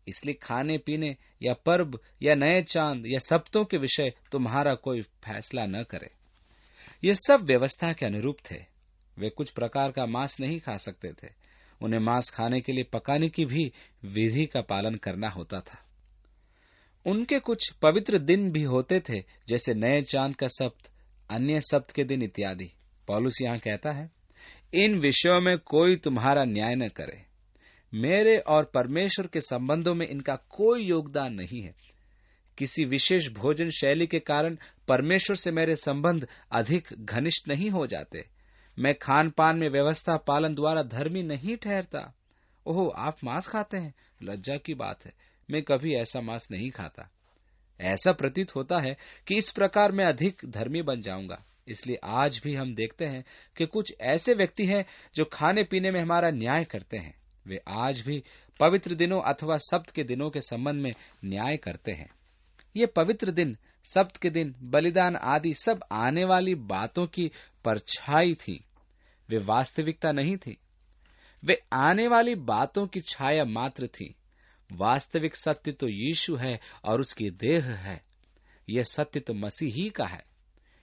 Speaker 1: इसलिए खाने पीने या पर्व या नए चांद या सप्तों के विषय तुम्हारा कोई फैसला न करे। ये सब व्यवस्था के अनुरूप थे। वे कुछ प्रकार का मांस नहीं खा सकते थे। उन्हें मांस खाने के लिए पकाने की भी विधि का पालन करना होता था। उनके कुछ पवित्र दिन भी होते थे, जैसे नए चांद का सप्त, अन्य सप्त के दिन इत्यादि। पौलुस यहां कहता है, इन विषयों में कोई तुम्हारा न्याय न करे। मेरे और परमेश्वर के संबंधों में इनका कोई योगदान नहीं है। किसी विशेष भोजन शैली के कारण परमेश्वर से मेरे संबंध अधिक घनिष्ठ नहीं हो जाते। मैं खान पान में व्यवस्था पालन द्वारा धर्मी नहीं ठहरता। ओह, आप मांस खाते हैं? लज्जा की बात है। मैं कभी ऐसा मांस नहीं खाता। ऐसा प्रतीत होता है कि इस प्रकार मैं अधिक धर्मी बन जाऊंगा। इसलिए आज भी हम देखते हैं कि कुछ ऐसे व्यक्ति हैं जो खाने पीने में हमारा न्याय करते हैं। वे आज भी पवित्र दिनों अथवा सप्त के दिनों के संबंध में न्याय करते हैं। ये पवित्र दिन, सप्त के दिन, बलिदान आदि सब आने वाली बातों की परछाई थी, वे वास्तविकता नहीं थी। वे आने वाली बातों की छाया मात्र थी। वास्तविक सत्य तो यीशु है और उसकी देह है। यह सत्य तो मसीह ही का है।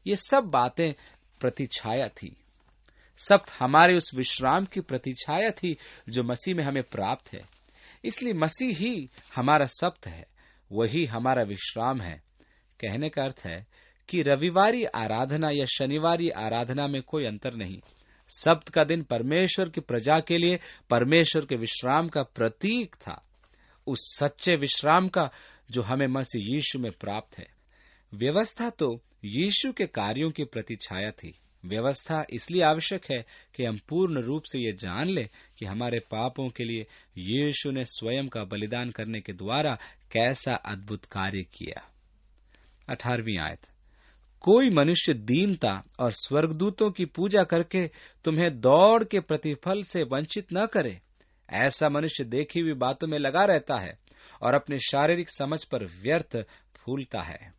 Speaker 1: ये सब बातें प्रतिछाया थी। सप्त हमारे उस विश्राम की प्रतिछाया थी जो मसीह में हमें प्राप्त है। इसलिए मसीह ही हमारा सप्त है, वही हमारा विश्राम है। कहने का अर्थ है कि रविवारी आराधना या शनिवारी आराधना में कोई अंतर नहीं। सप्त का दिन परमेश्वर की प्रजा के लिए परमेश्वर के विश्राम का प्रतीक था, उस सच्चे विश्राम का जो हमें मसीह यीशु में प्राप्त है। व्यवस्था तो यीशु के कार्यों की प्रतिछाया थी। व्यवस्था इसलिए आवश्यक है कि हम पूर्ण रूप से ये जान लें कि हमारे पापों के लिए यीशु ने स्वयं का बलिदान करने के द्वारा कैसा अद्भुत कार्य किया। 18वीं आयत, कोई मनुष्य दीनता और स्वर्गदूतों की पूजा करके तुम्हें दौड़ के प्रतिफल से वंचित न करे। ऐसा मनुष्य देखी हुई बातों में लगा रहता है और अपनी शारीरिक समझ पर व्यर्थ फूलता है।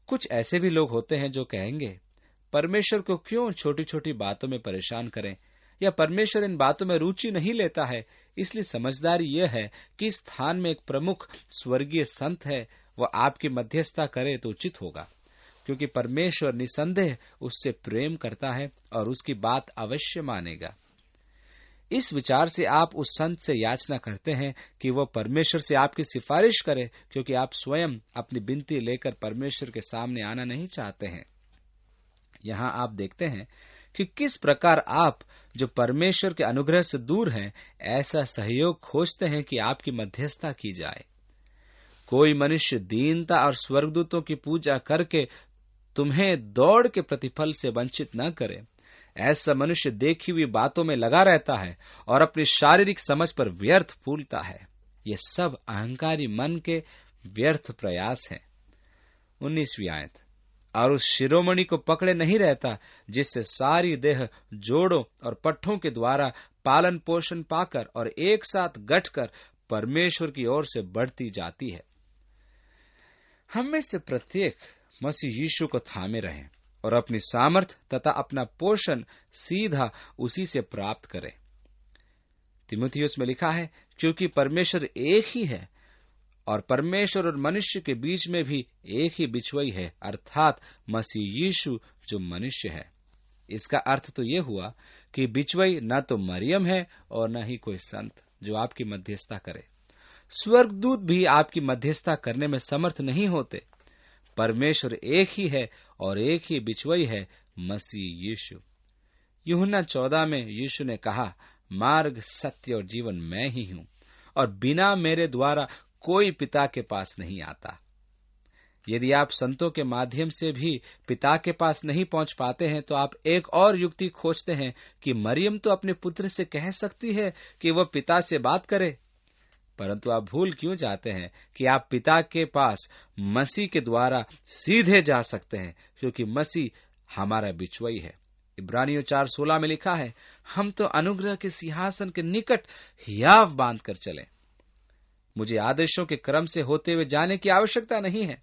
Speaker 1: कुछ ऐसे भी लोग होते हैं जो कहेंगे, परमेश्वर को क्यों छोटी छोटी बातों में परेशान करें, या परमेश्वर इन बातों में रुचि नहीं लेता है। इसलिए समझदारी यह है कि इस स्थान में एक प्रमुख स्वर्गीय संत है, वह आपकी मध्यस्थता करे तो उचित होगा, क्योंकि परमेश्वर निसंदेह उससे प्रेम करता है और उसकी बात अवश्य मानेगा। इस विचार से आप उस संत से याचना करते हैं कि वह परमेश्वर से आपकी सिफारिश करे, क्योंकि आप स्वयं अपनी विनती लेकर परमेश्वर के सामने आना नहीं चाहते हैं। यहाँ आप देखते हैं कि किस प्रकार आप जो परमेश्वर के अनुग्रह से दूर हैं, ऐसा सहयोग खोजते हैं कि आपकी मध्यस्थता की जाए। कोई मनुष्य दीनता और स्वर्गदूतों की पूजा करके तुम्हें दौड़ के प्रतिफल से वंचित न करे। ऐसा मनुष्य देखी हुई बातों में लगा रहता है और अपनी शारीरिक समझ पर व्यर्थ फूलता है। ये सब अहंकारी मन के व्यर्थ प्रयास है। 19वीं आयत, और उस शिरोमणि को पकड़े नहीं रहता जिससे सारी देह जोड़ों और पट्ठों के द्वारा पालन पोषण पाकर और एक साथ गठकर परमेश्वर की ओर से बढ़ती जाती है। हम में से प्रत्येक मसीह यीशु को थामे रहे और अपनी सामर्थ तथा अपना पोषण सीधा उसी से प्राप्त करे। तीमुथियुस में लिखा है, क्योंकि परमेश्वर एक ही है और परमेश्वर और मनुष्य के बीच में भी एक ही बिछुई है, अर्थात मसीह यीशु जो मनुष्य है। इसका अर्थ तो ये हुआ कि बिछुई न तो मरियम है और न ही कोई संत जो आपकी मध्यस्थता करे। स्वर्गदूत भी आपकी मध्यस्थता करने में समर्थ नहीं होते। परमेश्वर एक ही है और एक ही बिछुई है, मसीह यीशु। यूहन्ना 14 में यीशु ने कहा, मार्ग, सत्य और जीवन मैं ही हूं, और बिना मेरे द्वारा कोई पिता के पास नहीं आता। यदि आप संतों के माध्यम से भी पिता के पास नहीं पहुंच पाते हैं, तो आप एक और युक्ति खोजते हैं कि मरियम तो अपने पुत्र से कह सकती है कि वह पिता से बात करे। परंतु आप भूल क्यों जाते हैं कि आप पिता के पास मसीह के द्वारा सीधे जा सकते हैं, क्योंकि मसीह हमारा बिछुई है। इब्रानियों 4:16 में लिखा है, हम तो अनुग्रह के सिंहासन के निकट हियाव बांध कर चले। मुझे आदेशों के क्रम से होते हुए जाने की आवश्यकता नहीं है।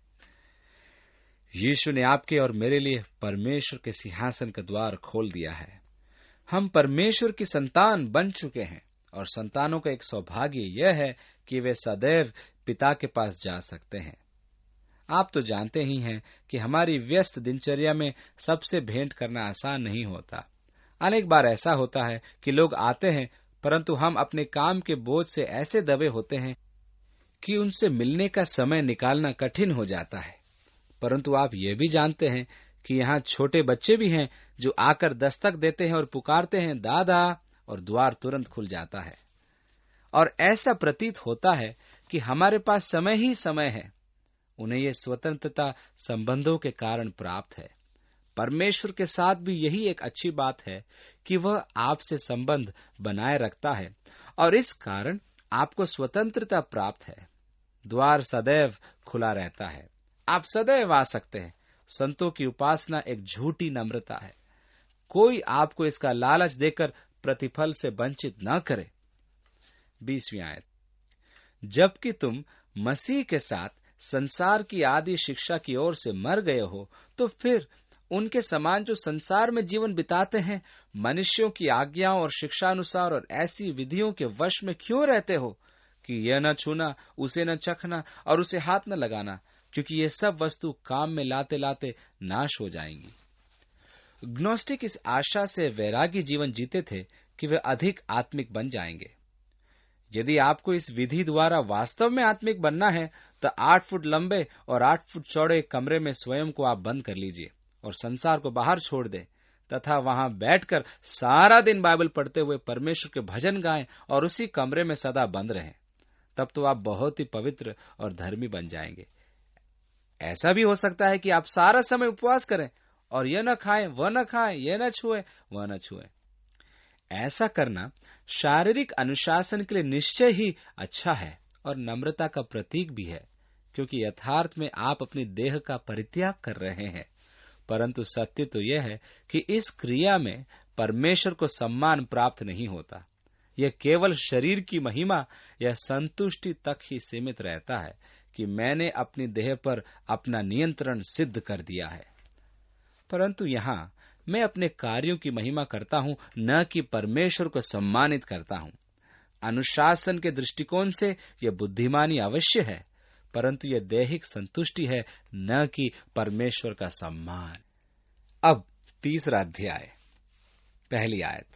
Speaker 1: यीशु ने आपके और मेरे लिए परमेश्वर के सिंहासन का द्वार खोल दिया है। हम परमेश्वर की संतान बन चुके हैं, और संतानों का एक सौभाग्य यह है कि वे सदैव पिता के पास जा सकते हैं। आप तो जानते ही हैं कि हमारी व्यस्त दिनचर्या में सबसे भेंट करना आसान नहीं होता। अनेक बार ऐसा होता है कि लोग आते हैं, परंतु हम अपने काम के बोझ से ऐसे दबे होते हैं कि उनसे मिलने का समय निकालना कठिन हो जाता है। परंतु आप ये भी जानते हैं कि यहाँ छोटे बच्चे भी हैं जो आकर दस्तक देते हैं और पुकारते हैं, दादा, और द्वार तुरंत खुल जाता है। और ऐसा प्रतीत होता है कि हमारे पास समय ही समय है। उन्हें ये स्वतंत्रता संबंधों के कारण प्राप्त है। परमेश्वर के साथ भी यही एक अच्छी बात है कि वह आपसे संबंध बनाए रखता है, और इस कारण आपको स्वतंत्रता प्राप्त है। द्वार सदैव खुला रहता है। आप सदैव आ सकते हैं। संतों की उपासना एक झूठी नम्रता है। कोई आपको इसका लालच देकर प्रतिफल से वंचित न करे। 20वीं आयत, जबकि तुम मसीह के साथ संसार की आदि शिक्षा की ओर से मर गए हो, तो फिर उनके समान जो संसार में जीवन बिताते हैं, मनुष्यों की आज्ञाओं और शिक्षा अनुसार और ऐसी विधियों के वश में क्यों रहते हो कि यह न छूना, उसे न चखना और उसे हाथ न लगाना, क्योंकि ये सब वस्तु काम में लाते लाते नाश हो जाएंगी। ग्नोस्टिक इस आशा से वैरागी जीवन जीते थे कि वे अधिक आत्मिक बन जाएंगे। यदि आपको इस विधि द्वारा वास्तव में आत्मिक बनना है, तो 8 फुट लंबे और 8 फुट चौड़े कमरे में स्वयं को आप बंद कर लीजिए और संसार को बाहर छोड़ दें तथा वहां बैठकर सारा दिन बाइबल पढ़ते हुए परमेश्वर के भजन गाएं और उसी कमरे में सदा बंद रहें। तब तो आप बहुत ही पवित्र और धर्मी बन जाएंगे। ऐसा भी हो सकता है कि आप सारा समय उपवास करें और यह न खाएं, वह न खाएं, यह न छुएं, वह न छुएं। ऐसा करना शारीरिक अनुशासन के लिए निश्चय ही अच्छा है और नम्रता का प्रतीक भी है, क्योंकि यथार्थ में आप अपनी देह का परित्याग कर रहे हैं। परंतु सत्य तो यह है कि इस क्रिया में परमेश्वर को सम्मान प्राप्त नहीं होता। यह केवल शरीर की महिमा या संतुष्टि तक ही सीमित रहता है कि मैंने अपनी देह पर अपना नियंत्रण सिद्ध कर दिया है। परंतु यहाँ मैं अपने कार्यों की महिमा करता हूँ, न कि परमेश्वर को सम्मानित करता हूँ। अनुशासन के दृष्टिकोण से यह बुद्धिमानी अवश्य है, परंतु यह दैहिक संतुष्टि है, न कि परमेश्वर का सम्मान। अब 3रा अध्याय, पहली आयत,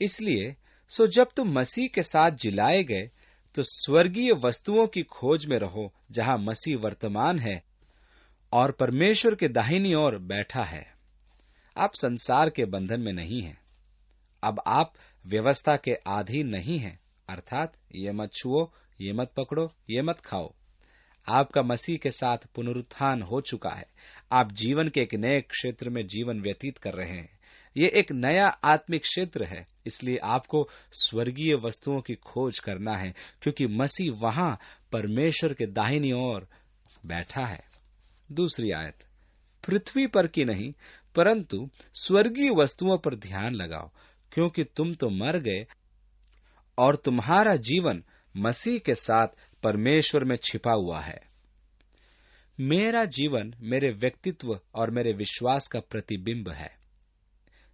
Speaker 1: इसलिए सो जब तुम मसीह के साथ जिलाए गए तो स्वर्गीय वस्तुओं की खोज में रहो, जहां मसीह वर्तमान है और परमेश्वर के दाहिनी ओर बैठा है। आप संसार के बंधन में नहीं हैं। अब आप व्यवस्था के अधीन नहीं हैं, अर्थात ये मत छुओ, ये मत पकड़ो, ये मत खाओ। आपका मसीह के साथ पुनरुत्थान हो चुका है। आप जीवन के एक नए क्षेत्र में जीवन व्यतीत कर रहे हैं। ये एक नया आत्मिक क्षेत्र है, इसलिए आपको स्वर्गीय वस्तुओं की खोज करना है, क्योंकि मसीह वहां परमेश्वर के दाहिनी ओर बैठा है। 2री आयत, पृथ्वी पर की नहीं परंतु स्वर्गीय वस्तुओं पर ध्यान लगाओ, क्योंकि तुम तो मर गए और तुम्हारा जीवन मसीह के साथ परमेश्वर में छिपा हुआ है। मेरा जीवन मेरे व्यक्तित्व और मेरे विश्वास का प्रतिबिंब है।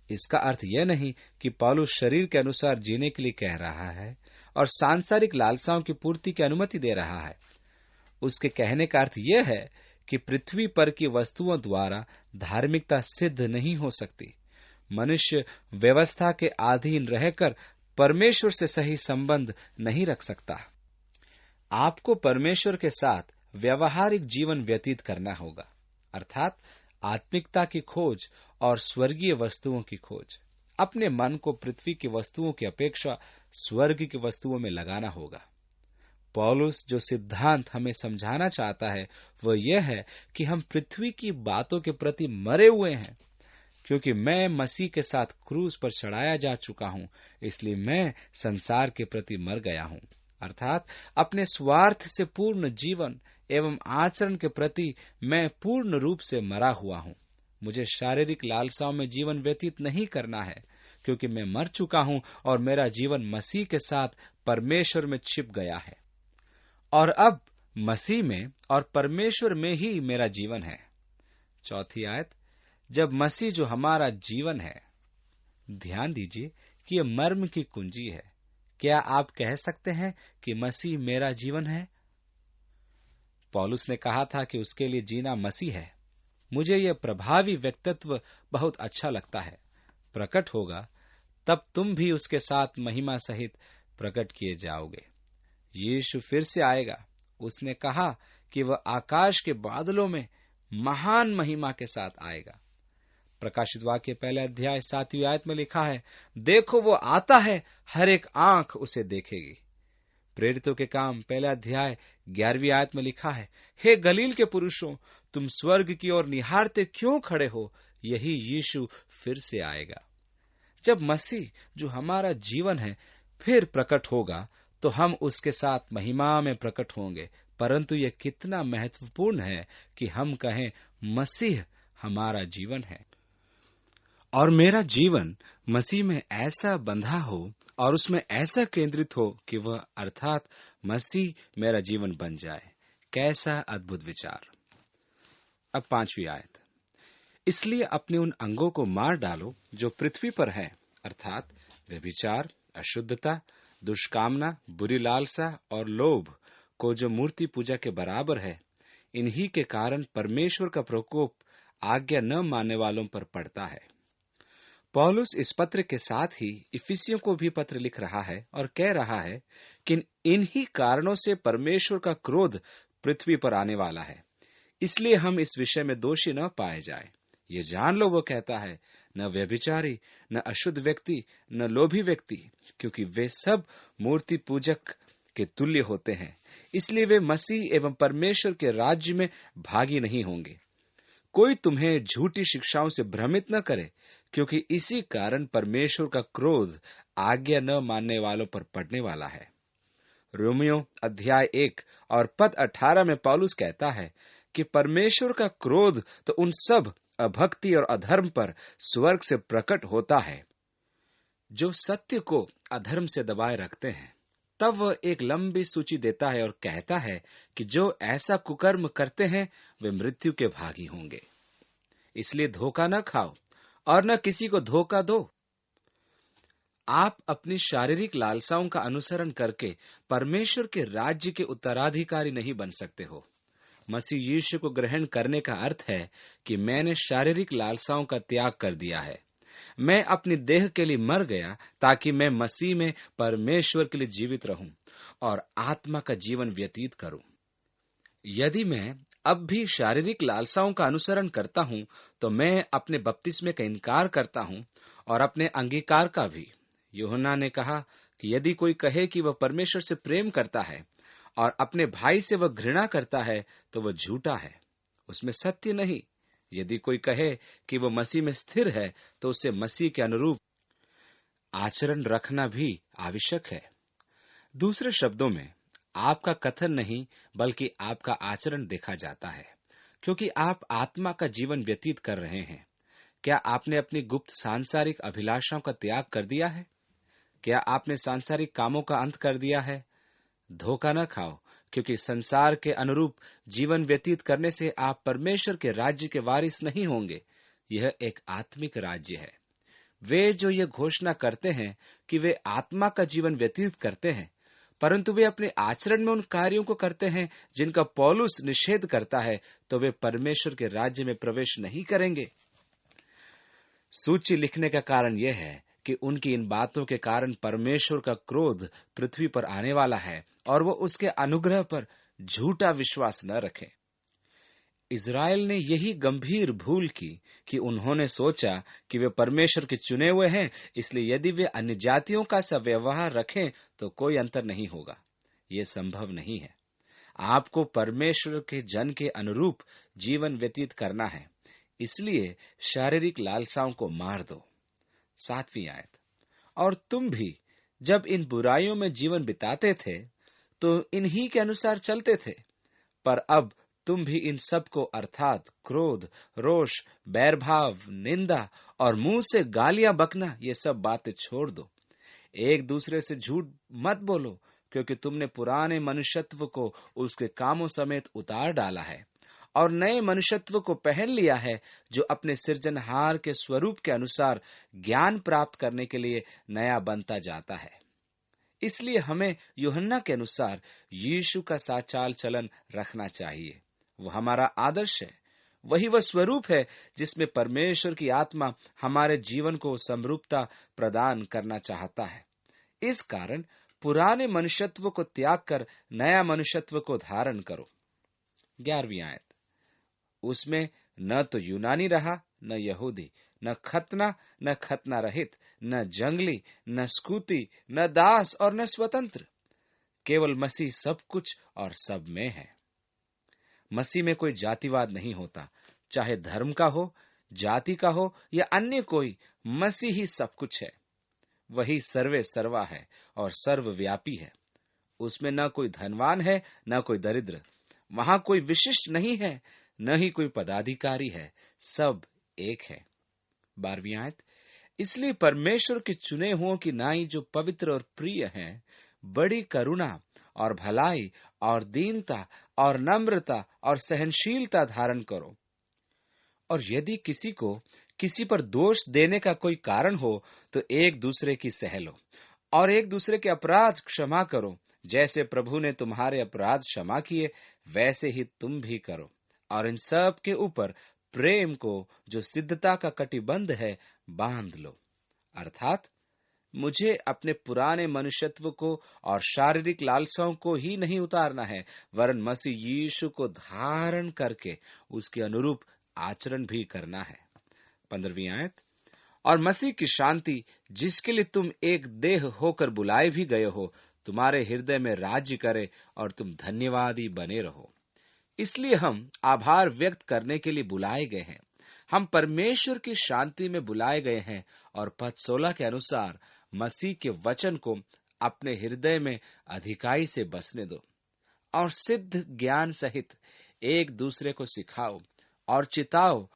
Speaker 1: इसका अर्थ यह नहीं कि पौलुस शरीर के अनुसार जीने के लिए कह रहा है और सांसारिक लालसाओं की पूर्ति की अनुमति दे रहा है। उसके कहने का अर्थ यह है कि पृथ्वी पर की वस्तुओं द्वारा धार्मिकता सिद्ध नहीं हो सकती। मनुष्य व्यवस्था के अधीन रहकर परमेश्वर से सही संबंध नहीं रख सकता। आपको परमेश्वर के साथ व्यवहारिक जीवन व्यतीत करना होगा, अर्थात आत्मिकता की खोज और स्वर्गीय वस्तुओं की खोज। अपने मन को पृथ्वी की वस्तुओं की अपेक्षा स्वर्ग की वस्तुओं में लगाना होगा। पौलुस जो सिद्धांत हमें समझाना चाहता है वह यह है कि हम पृथ्वी की बातों के प्रति मरे हुए हैं, क्योंकि मैं मसीह के साथ क्रूस पर चढ़ाया जा चुका हूं, इसलिए मैं संसार के प्रति मर गया हूं। अर्थात अपने स्वार्थ से पूर्ण जीवन एवं आचरण के प्रति मैं पूर्ण रूप से मरा हुआ हूं। मुझे शारीरिक लालसाओं में जीवन व्यतीत नहीं करना है, क्योंकि मैं मर चुका हूं और मेरा जीवन मसीह के साथ परमेश्वर में छिप गया है। और अब मसीह में और परमेश्वर में ही मेरा जीवन है। 4 आयत, जब मसीह जो हमारा जीवन है। ध्यान दीजिए कि यह मर्म की कुंजी है। क्या आप कह सकते हैं कि मसीह मेरा जीवन है? पौलुस ने कहा था कि उसके लिए जीना मसीह है। मुझे यह प्रभावी व्यक्तित्व बहुत अच्छा लगता है। प्रकट होगा तब तुम भी उसके साथ महिमा सहित प्रकट किए जाओगे। यीशु फिर से आएगा। उसने कहा कि वह आकाश के बादलों में महान महिमा के साथ आएगा। प्रकाशित वाक्य 1 अध्याय 7 आयत में लिखा है, देखो वो आता है, हर एक आंख उसे देखेगी। प्रेरितों के काम 1 अध्याय 11 आयत में लिखा है, हे गलील के पुरुषों, तुम स्वर्ग की ओर निहारते क्यों खड़े हो? यही यीशु फिर से आएगा। जब मसीह जो हमारा जीवन है फिर प्रकट होगा तो हम उसके साथ महिमा में प्रकट होंगे, परंतु यह कितना महत्वपूर्ण है कि हम कहें मसीह हमारा जीवन है और मेरा जीवन मसीह में ऐसा बंधा हो और उसमें ऐसा केंद्रित हो कि वह अर्थात मसीह मेरा जीवन बन जाए। कैसा अद्भुत विचार। अब 5वीं आयत। इसलिए अपने उन अंगों को मार डालो जो पृथ्वी पर हैं, अर्थात व्यभिचार, अशुद्धता, दुष्कामना, बुरी लालसा और लोभ को जो मूर्ति पूजा के बराबर है। इन्हीं के कारण परमेश्वर का प्रकोप आज्ञा न मानने वालों पर पड़ता है। पौलुस इस पत्र के साथ ही इफिसियों को भी पत्र लिख रहा है और कह रहा है कि इन्हीं कारणों से परमेश्वर का क्रोध पृथ्वी पर आने वाला है। इसलिए हम इस विषय में दोषी न पाए जाए। ये जान लो, वो कहता है, न व्यभिचारी, न अशुद्ध व्यक्ति, न लोभी व्यक्ति, क्योंकि वे सब मूर्ति पूजक के तुल्य होते हैं, इसलिए वे मसीह एवं परमेश्वर के राज्य में भागी नहीं होंगे। कोई तुम्हें झूठी शिक्षाओं से भ्रमित न करे, क्योंकि इसी कारण परमेश्वर का क्रोध आज्ञा न मानने वालों पर पड़ने वाला है। रोमियो अध्याय 1 और पद 18 में पौलुस कहता है कि परमेश्वर का क्रोध तो उन सब अभक्ति और अधर्म पर स्वर्ग से प्रकट होता है जो सत्य को अधर्म से दबाए रखते हैं। तब वह एक लंबी सूची देता है और कहता है कि जो ऐसा कुकर्म करते हैं वे मृत्यु के भागी होंगे। इसलिए धोखा न खाओ और न किसी को धोखा दो। आप अपनी शारीरिक लालसाओं का अनुसरण करके परमेश्वर के राज्य के उत्तराधिकारी नहीं बन सकते हो। मसीह यीशु को ग्रहण करने का अर्थ है कि मैंने शारीरिक लालसाओं का त्याग कर दिया है। मैं अपनी देह के लिए मर गया ताकि मैं मसीह में परमेश्वर के लिए जीवित रहूं और आत्मा का जीवन व्यतीत करूं। यदि मैं अब भी शारीरिक लालसाओं का अनुसरण करता हूं तो मैं अपने बपतिस्मे का इनकार करता हूं और अपने अंगीकार का भी। यूहन्ना ने कहा कि यदि कोई कहे कि वह परमेश्वर से प्रेम करता है और अपने भाई से वह घृणा करता है तो वह झूठा है, उसमें सत्य नहीं। यदि कोई कहे कि वह मसीह में स्थिर है तो उसे मसीह के अनुरूप आचरण रखना भी आवश्यक है। दूसरे शब्दों में आपका कथन नहीं बल्कि आपका आचरण देखा जाता है, क्योंकि आप आत्मा का जीवन व्यतीत कर रहे हैं। क्या आपने अपनी गुप्त सांसारिक अभिलाषाओं का त्याग कर दिया है? क्या आपने सांसारिक कामों का अंत कर दिया है? धोखा न खाओ, क्योंकि संसार के अनुरूप जीवन व्यतीत करने से आप परमेश्वर के राज्य के वारिस नहीं होंगे। यह एक आत्मिक राज्य है। वे जो ये घोषणा करते हैं कि वे आत्मा का जीवन व्यतीत करते हैं, परंतु वे अपने आचरण में उन कार्यों को करते हैं जिनका पौलुस निषेध करता है, तो वे परमेश्वर के राज्य में प्रवेश नहीं करेंगे। सूची लिखने का कारण यह है कि उनकी इन बातों के कारण परमेश्वर का क्रोध पृथ्वी पर आने वाला है और वो उसके अनुग्रह पर झूठा विश्वास न रखें। इज़राइल ने यही गंभीर भूल की कि उन्होंने सोचा कि वे परमेश्वर के चुने हुए हैं, इसलिए यदि वे अन्य जातियों का सा व्यवहार रखें तो कोई अंतर नहीं होगा। ये संभव नहीं है। आपको परमेश्वर के जन के अनुरूप जीवन व्यतीत करना है, इसलिए शारीरिक लालसाओं को मार दो। 7वीं आयत। और तुम भी जब इन बुराइयों में जीवन बिताते थे तो इन्हीं के अनुसार चलते थे, पर अब तुम भी इन सब को अर्थात क्रोध, रोष, बैरभाव, निंदा और मुंह से गालियां बकना, ये सब बातें छोड़ दो। एक दूसरे से झूठ मत बोलो, क्योंकि तुमने पुराने मनुष्यत्व को उसके कामों समेत उतार डाला है और नए मनुष्यत्व को पहन लिया है, जो अपने सृजनहार के स्वरूप के अनुसार ज्ञान प्राप्त करने के लिए नया बनता जाता है। इसलिए हमें यूहन्ना के अनुसार यीशु का सा चाल चलन रखना चाहिए। वो हमारा आदर्श है। वही वह स्वरूप है जिसमें परमेश्वर की आत्मा हमारे जीवन को समरूपता प्रदान करना चाहता है। इस कारण पुराने मनुष्यत्व को त्याग कर नया मनुष्यत्व को धारण करो। 11वीं आयत। उसमें न तो यूनानी रहा, न यहूदी, न खतना, न खतना रहित, न जंगली, न स्कूती, न दास और न स्वतंत्र, केवल मसीह सब कुछ और सब में है। मसीह में कोई जातिवाद नहीं होता, चाहे धर्म का हो, जाति का हो या अन्य कोई, मसीह ही सब कुछ है। वही सर्वे सर्वा है और सर्वव्यापी है। उसमें न कोई धनवान है न कोई दरिद्र, वहां कोई विशिष्ट नहीं है, न ही कोई पदाधिकारी है, सब एक है। 12वीं आयत, इसलिए परमेश्वर के चुने हुओं की नाई जो पवित्र और प्रिय हैं, बड़ी करुणा और भलाई और दीनता और नम्रता और सहनशीलता धारण करो। और यदि किसी को किसी पर दोष देने का कोई कारण हो तो एक दूसरे की सह लो और एक दूसरे के अपराध क्षमा करो, जैसे प्रभु ने तुम्हारे अपराध क्षमा किए वैसे ही तुम भी करो। और इन सब के ऊपर प्रेम को, जो सिद्धता का कटिबंध है, बांध लो। अर्थात मुझे अपने पुराने मनुष्यत्व को और शारीरिक लालसाओं को ही नहीं उतारना है, वरन मसीह यीशु को धारण करके उसके अनुरूप आचरण भी करना है। 15वीं आयत, और मसीह की शांति, जिसके लिए तुम एक देह होकर बुलाए भी गए हो, तुम्हारे हृदय में राज्य करे और तुम धन्यवादी बने रहो। इसलिए हम आभार व्यक्त करने के लिए बुलाए गए हैं। हम परमेश्वर की शांति में बुलाए गए हैं और पद 16 के अनुसार मसीह के वचन को अपने हृदय में अधिकाई से बसने दो और सिद्ध ज्ञान सहित एक दूसरे को सिखाओ और चिताओ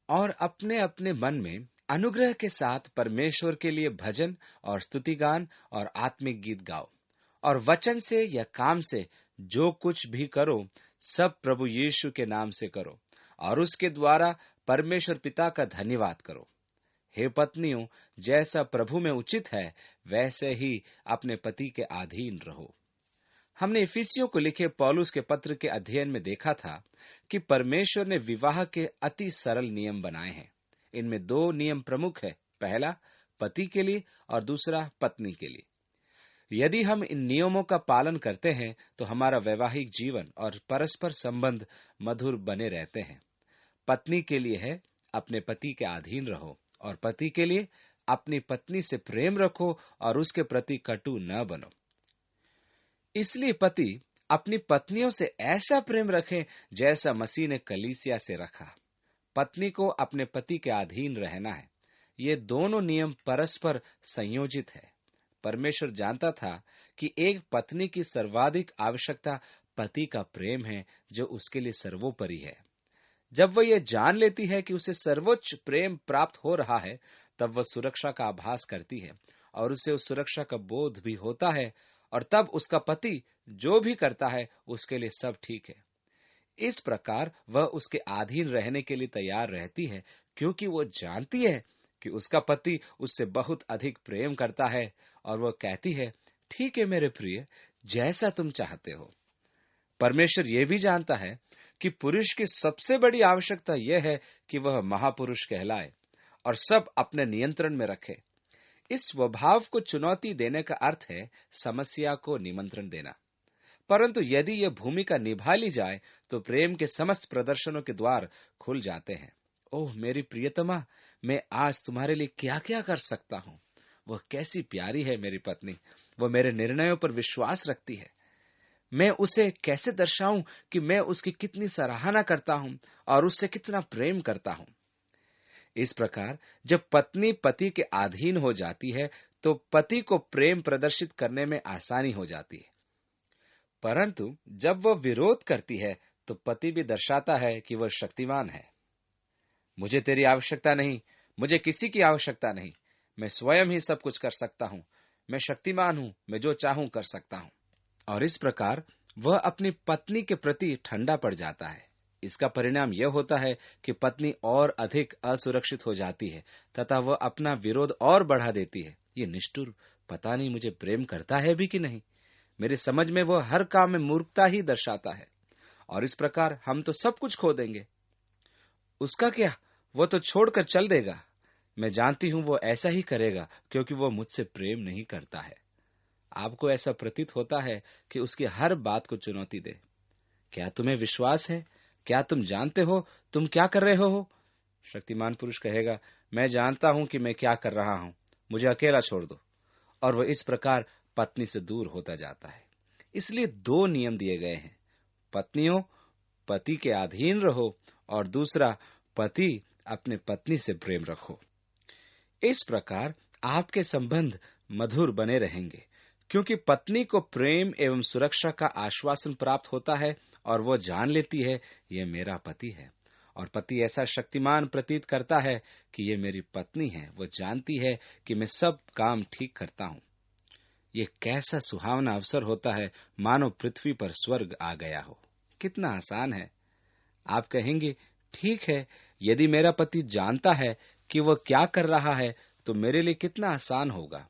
Speaker 1: और अपने अपने मन में अनुग्रह के साथ परमेश्वर के लिए भजन और स्तुतिगान और आत्मिक गीत गाओ। और वचन से या काम से जो कुछ भी करो, सब प्रभु यीशु के नाम से करो और उसके द्वारा परमेश्वर पिता का धन्यवाद करो। हे पत्नियों, जैसा प्रभु में उचित है वैसे ही अपने पति के अधीन रहो। हमने इफिसियों को लिखे पौलुस के पत्र के अध्ययन में देखा था कि परमेश्वर ने विवाह के अति सरल नियम बनाए हैं। इनमें 2 नियम प्रमुख है, पहला पति के लिए और दूसरा पत्नी के लिए। यदि हम इन नियमों का पालन करते हैं तो हमारा वैवाहिक जीवन और परस्पर संबंध मधुर बने रहते हैं। पत्नी के लिए है अपने पति के अधीन रहो और पति के लिए अपनी पत्नी से प्रेम रखो और उसके प्रति कटु न बनो। इसलिए पति अपनी पत्नियों से ऐसा प्रेम रखें जैसा मसीह ने कलीसिया से रखा। पत्नी को अपने पति के अधीन रहना है। ये दोनों नियम परस्पर संयोजित है। परमेश्वर जानता था कि एक पत्नी की सर्वाधिक आवश्यकता पति का प्रेम है, जो उसके लिए सर्वोपरि है। जब वह यह जान लेती है कि उसे सर्वोच्च प्रेम प्राप्त हो रहा है, तब वह सुरक्षा का आभास करती है और उसे उस सुरक्षा का बोध भी होता है, और तब उसका पति जो भी करता है उसके लिए सब ठीक है। इस प्रकार वह उसके अधीन रहने के लिए तैयार रहती है, क्योंकि वो जानती है कि उसका पति उससे बहुत अधिक प्रेम करता है, और वह कहती है, ठीक है मेरे प्रिय, जैसा तुम चाहते हो। परमेश्वर यह भी जानता है कि पुरुष की सबसे बड़ी आवश्यकता यह है कि वह महापुरुष कहलाए और सब अपने नियंत्रण में रखे। इस स्वभाव को चुनौती देने का अर्थ है समस्या को निमंत्रण देना। परंतु यदि यह भूमिका निभा ली जाए तो प्रेम के समस्त प्रदर्शनों के द्वार खुल जाते हैं। ओह मेरी प्रियतमा, मैं आज तुम्हारे लिए क्या क्या कर सकता हूँ। वह कैसी प्यारी है मेरी पत्नी, वह मेरे निर्णयों पर विश्वास रखती है। मैं उसे कैसे दर्शाऊं कि मैं उसकी कितनी सराहना करता हूं और उससे कितना प्रेम करता हूं। इस प्रकार जब पत्नी पति के अधीन हो जाती है तो पति को प्रेम प्रदर्शित करने में आसानी हो जाती है। परंतु जब वह विरोध करती है तो पति भी दर्शाता है कि वह शक्तिमान है। मुझे तेरी आवश्यकता नहीं, मुझे किसी की आवश्यकता नहीं, मैं स्वयं ही सब कुछ कर सकता हूं, मैं शक्तिमान हूं, मैं जो चाहूं कर सकता हूं। और इस प्रकार वह अपनी पत्नी के प्रति ठंडा पड़ जाता है। इसका परिणाम यह होता है कि पत्नी और अधिक असुरक्षित हो जाती है तथा वह अपना विरोध और बढ़ा देती है। ये निष्ठुर, पता नहीं मुझे प्रेम करता है भी कि नहीं। मेरी समझ में वह हर काम में मूर्खता ही दर्शाता है और इस प्रकार हम तो सब कुछ खो देंगे। उसका क्या, वो तो छोड़कर चल देगा। मैं जानती हूं वो ऐसा ही करेगा क्योंकि वो मुझसे प्रेम नहीं करता है। आपको ऐसा प्रतीत होता है कि उसकी हर बात को चुनौती दे। क्या तुम्हें विश्वास है? क्या तुम जानते हो तुम क्या कर रहे हो? शक्तिमान पुरुष कहेगा, मैं जानता हूं कि मैं क्या कर रहा हूं, मुझे अकेला छोड़ दो। और वह इस प्रकार पत्नी से दूर होता जाता है। इसलिए 2 नियम दिए गए हैं। पत्नियों, पति के अधीन रहो, और दूसरा, पति अपने पत्नी से प्रेम रखो। इस प्रकार आपके संबंध मधुर बने रहेंगे, क्योंकि पत्नी को प्रेम एवं सुरक्षा का आश्वासन प्राप्त होता है और वो जान लेती है ये मेरा पति है। और पति ऐसा शक्तिमान प्रतीत करता है कि ये मेरी पत्नी है। वो जानती है कि मैं सब काम ठीक करता हूँ। ये कैसा सुहावना अवसर होता है, मानो पृथ्वी पर स्वर्ग आ गया हो। कितना आसान है। आप कहेंगे, ठीक है, यदि मेरा पति जानता है कि वह क्या कर रहा है तो मेरे लिए कितना आसान होगा।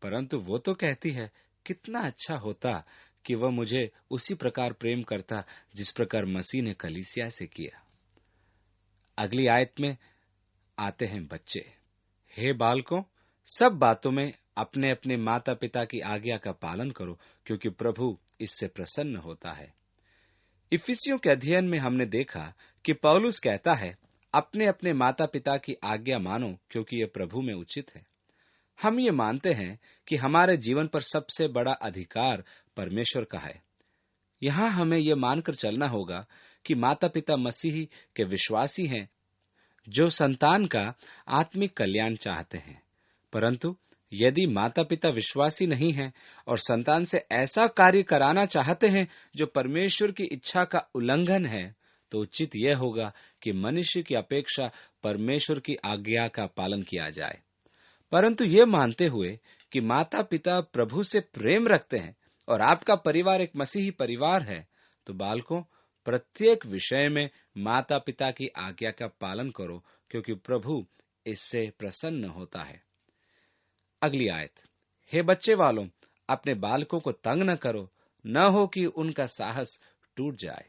Speaker 1: परंतु वो तो कहती है, कितना अच्छा होता कि वह मुझे उसी प्रकार प्रेम करता जिस प्रकार मसीह ने कलीसिया से किया। अगली आयत में आते हैं बच्चे। हे बालकों, सब बातों में अपने अपने माता पिता की आज्ञा का पालन करो, क्योंकि प्रभु इससे प्रसन्न होता है। इफिसियों के अध्ययन में हमने देखा कि पौलुस कहता है, अपने अपने माता पिता की आज्ञा मानो, क्योंकि यह प्रभु में उचित है। हम ये मानते हैं कि हमारे जीवन पर सबसे बड़ा अधिकार परमेश्वर का है। यहाँ हमें यह मानकर चलना होगा कि माता पिता मसीही के विश्वासी हैं, जो संतान का आत्मिक कल्याण चाहते हैं। परंतु यदि माता पिता विश्वासी नहीं हैं और संतान से ऐसा कार्य कराना चाहते हैं जो परमेश्वर की इच्छा का उल्लंघन है, तो उचित यह होगा कि मनुष्य की अपेक्षा परमेश्वर की आज्ञा का पालन किया जाए। परंतु ये मानते हुए कि माता पिता प्रभु से प्रेम रखते हैं और आपका परिवार एक मसीही परिवार है, तो बालकों, प्रत्येक विषय में माता पिता की आज्ञा का पालन करो, क्योंकि प्रभु इससे प्रसन्न होता है। अगली आयत। हे बच्चे वालों, अपने बालकों को तंग न करो, न हो कि उनका साहस टूट जाए।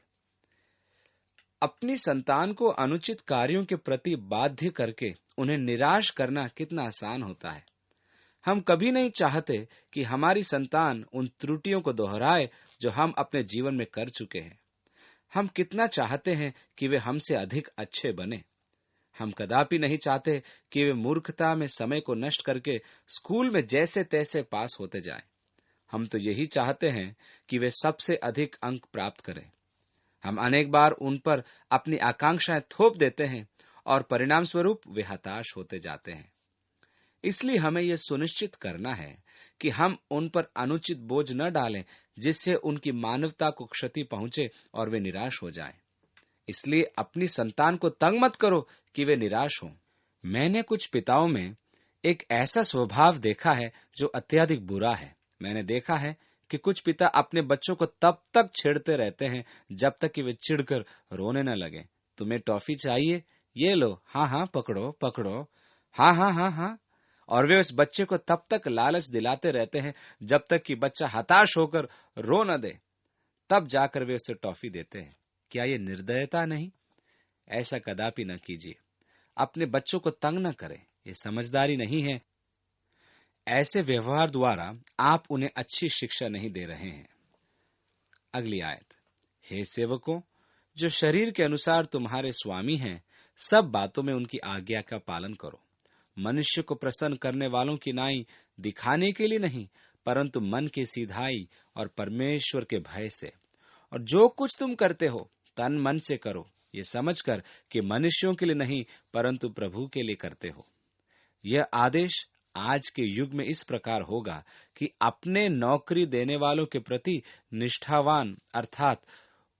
Speaker 1: अपनी संतान को अनुचित कार्यों के प्रति बाध्य करके उन्हें निराश करना कितना आसान होता है। हम कभी नहीं चाहते कि हमारी संतान उन त्रुटियों को दोहराए जो हम अपने जीवन में कर चुके हैं। हम कितना चाहते हैं कि वे हमसे अधिक अच्छे बने। हम कदापि नहीं चाहते कि वे मूर्खता में समय को नष्ट करके स्कूल में जैसे तैसे पास होते जाएं। हम तो यही चाहते हैं कि वे सबसे अधिक अंक प्राप्त करें। हम अनेक बार उन पर अपनी आकांक्षाएं थोप देते हैं और परिणाम स्वरूप वे हताश होते जाते हैं। इसलिए हमें यह सुनिश्चित करना है कि हम उन पर अनुचित बोझ न डालें, जिससे उनकी मानवता को क्षति पहुंचे और वे निराश हो जाएं। इसलिए अपनी संतान को तंग मत करो कि वे निराश हों। मैंने कुछ पिताओं में एक ऐसा स्वभाव देखा है जो अत्यधिक बुरा है। मैंने देखा है कि कुछ पिता अपने बच्चों को तब तक छेड़ते रहते हैं जब तक कि वे चिढ़कर रोने न लगे। तुम्हें टॉफी चाहिए? ये लो, हाँ हाँ पकड़ो पकड़ो, हाँ हाँ हाँ हाँ। और वे उस बच्चे को तब तक लालच दिलाते रहते हैं जब तक कि बच्चा हताश होकर रो न दे, तब जाकर वे उसे टॉफी देते हैं। क्या ये निर्दयता नहीं? ऐसा कदापि न कीजिए। अपने बच्चों को तंग न करें, ये समझदारी नहीं है। ऐसे व्यवहार द्वारा आप उन्हें अच्छी शिक्षा नहीं दे रहे हैं। अगली आयत। हे सेवकों, जो शरीर के अनुसार तुम्हारे स्वामी हैं, सब बातों में उनकी आज्ञा का पालन करो, मनुष्य को प्रसन्न करने वालों की नाई दिखाने के लिए नहीं, परंतु मन की सीधाई और परमेश्वर के भय से। और जो कुछ तुम करते हो तन मन से करो, ये समझकर कि मनुष्यों के लिए नहीं परंतु प्रभु के लिए करते हो। यह आदेश आज के युग में इस प्रकार होगा कि अपने नौकरी देने वालों के प्रति निष्ठावान, अर्थात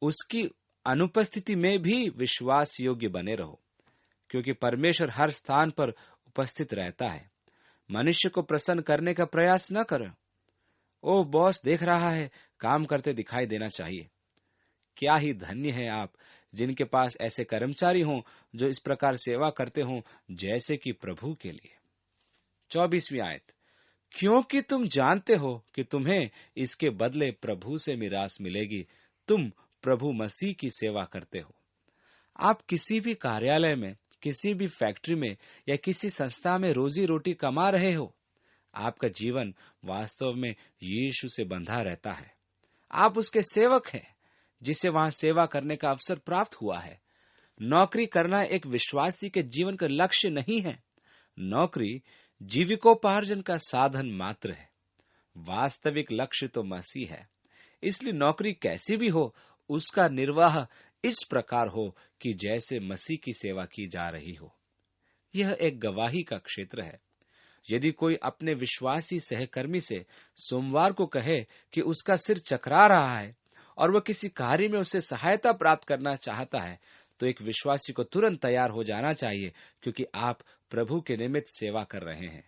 Speaker 1: उसकी अनुपस्थिति में भी विश्वास योग्य बने रहो, क्योंकि परमेश्वर हर स्थान पर उपस्थित रहता है। मनुष्य को प्रसन्न करने का प्रयास न करो। ओ बॉस देख रहा है, काम करते दिखाई देना चाहिए। क्या ही धन्य है आप जिनके पास ऐसे कर्मचारी हों जो इस प्रकार सेवा करते हों, जैसे कि प्रभु के लिए। 24वीं आयत। क्योंकि तुम जानते हो कि तुम्हें इसके बदले प्रभु से मिरास मिलेगी, तुम प्रभु मसीह की सेवा करते हो। आप किसी भी कार्यालय में, किसी भी फैक्ट्री में या किसी संस्था में रोजी रोटी कमा रहे हो, आपका जीवन वास्तव में यीशु से बंधा रहता है। आप उसके सेवक हैं, जिसे वहां सेवा करने का अवसर प्राप्त हुआ है। नौकरी करना एक विश्वासी के जीवन का लक्ष्य नहीं है। नौकरी जीविकोपार्जन का साधन मात्र है। वास्तविक लक्ष्य तो मसीह है। इसलिए नौकरी कैसी भी हो, उसका निर्वाह इस प्रकार हो कि जैसे मसीह की सेवा की जा रही हो। यह एक गवाही का क्षेत्र है। यदि कोई अपने विश्वासी सहकर्मी से सोमवार को कहे कि उसका सिर चकरा रहा है और वह किसी कार्य में उससे सहायता प्राप्त करना चाहता है, तो एक विश्वासी को तुरंत तैयार हो जाना चाहिए, क्योंकि आप प्रभु के निमित्त सेवा कर रहे हैं।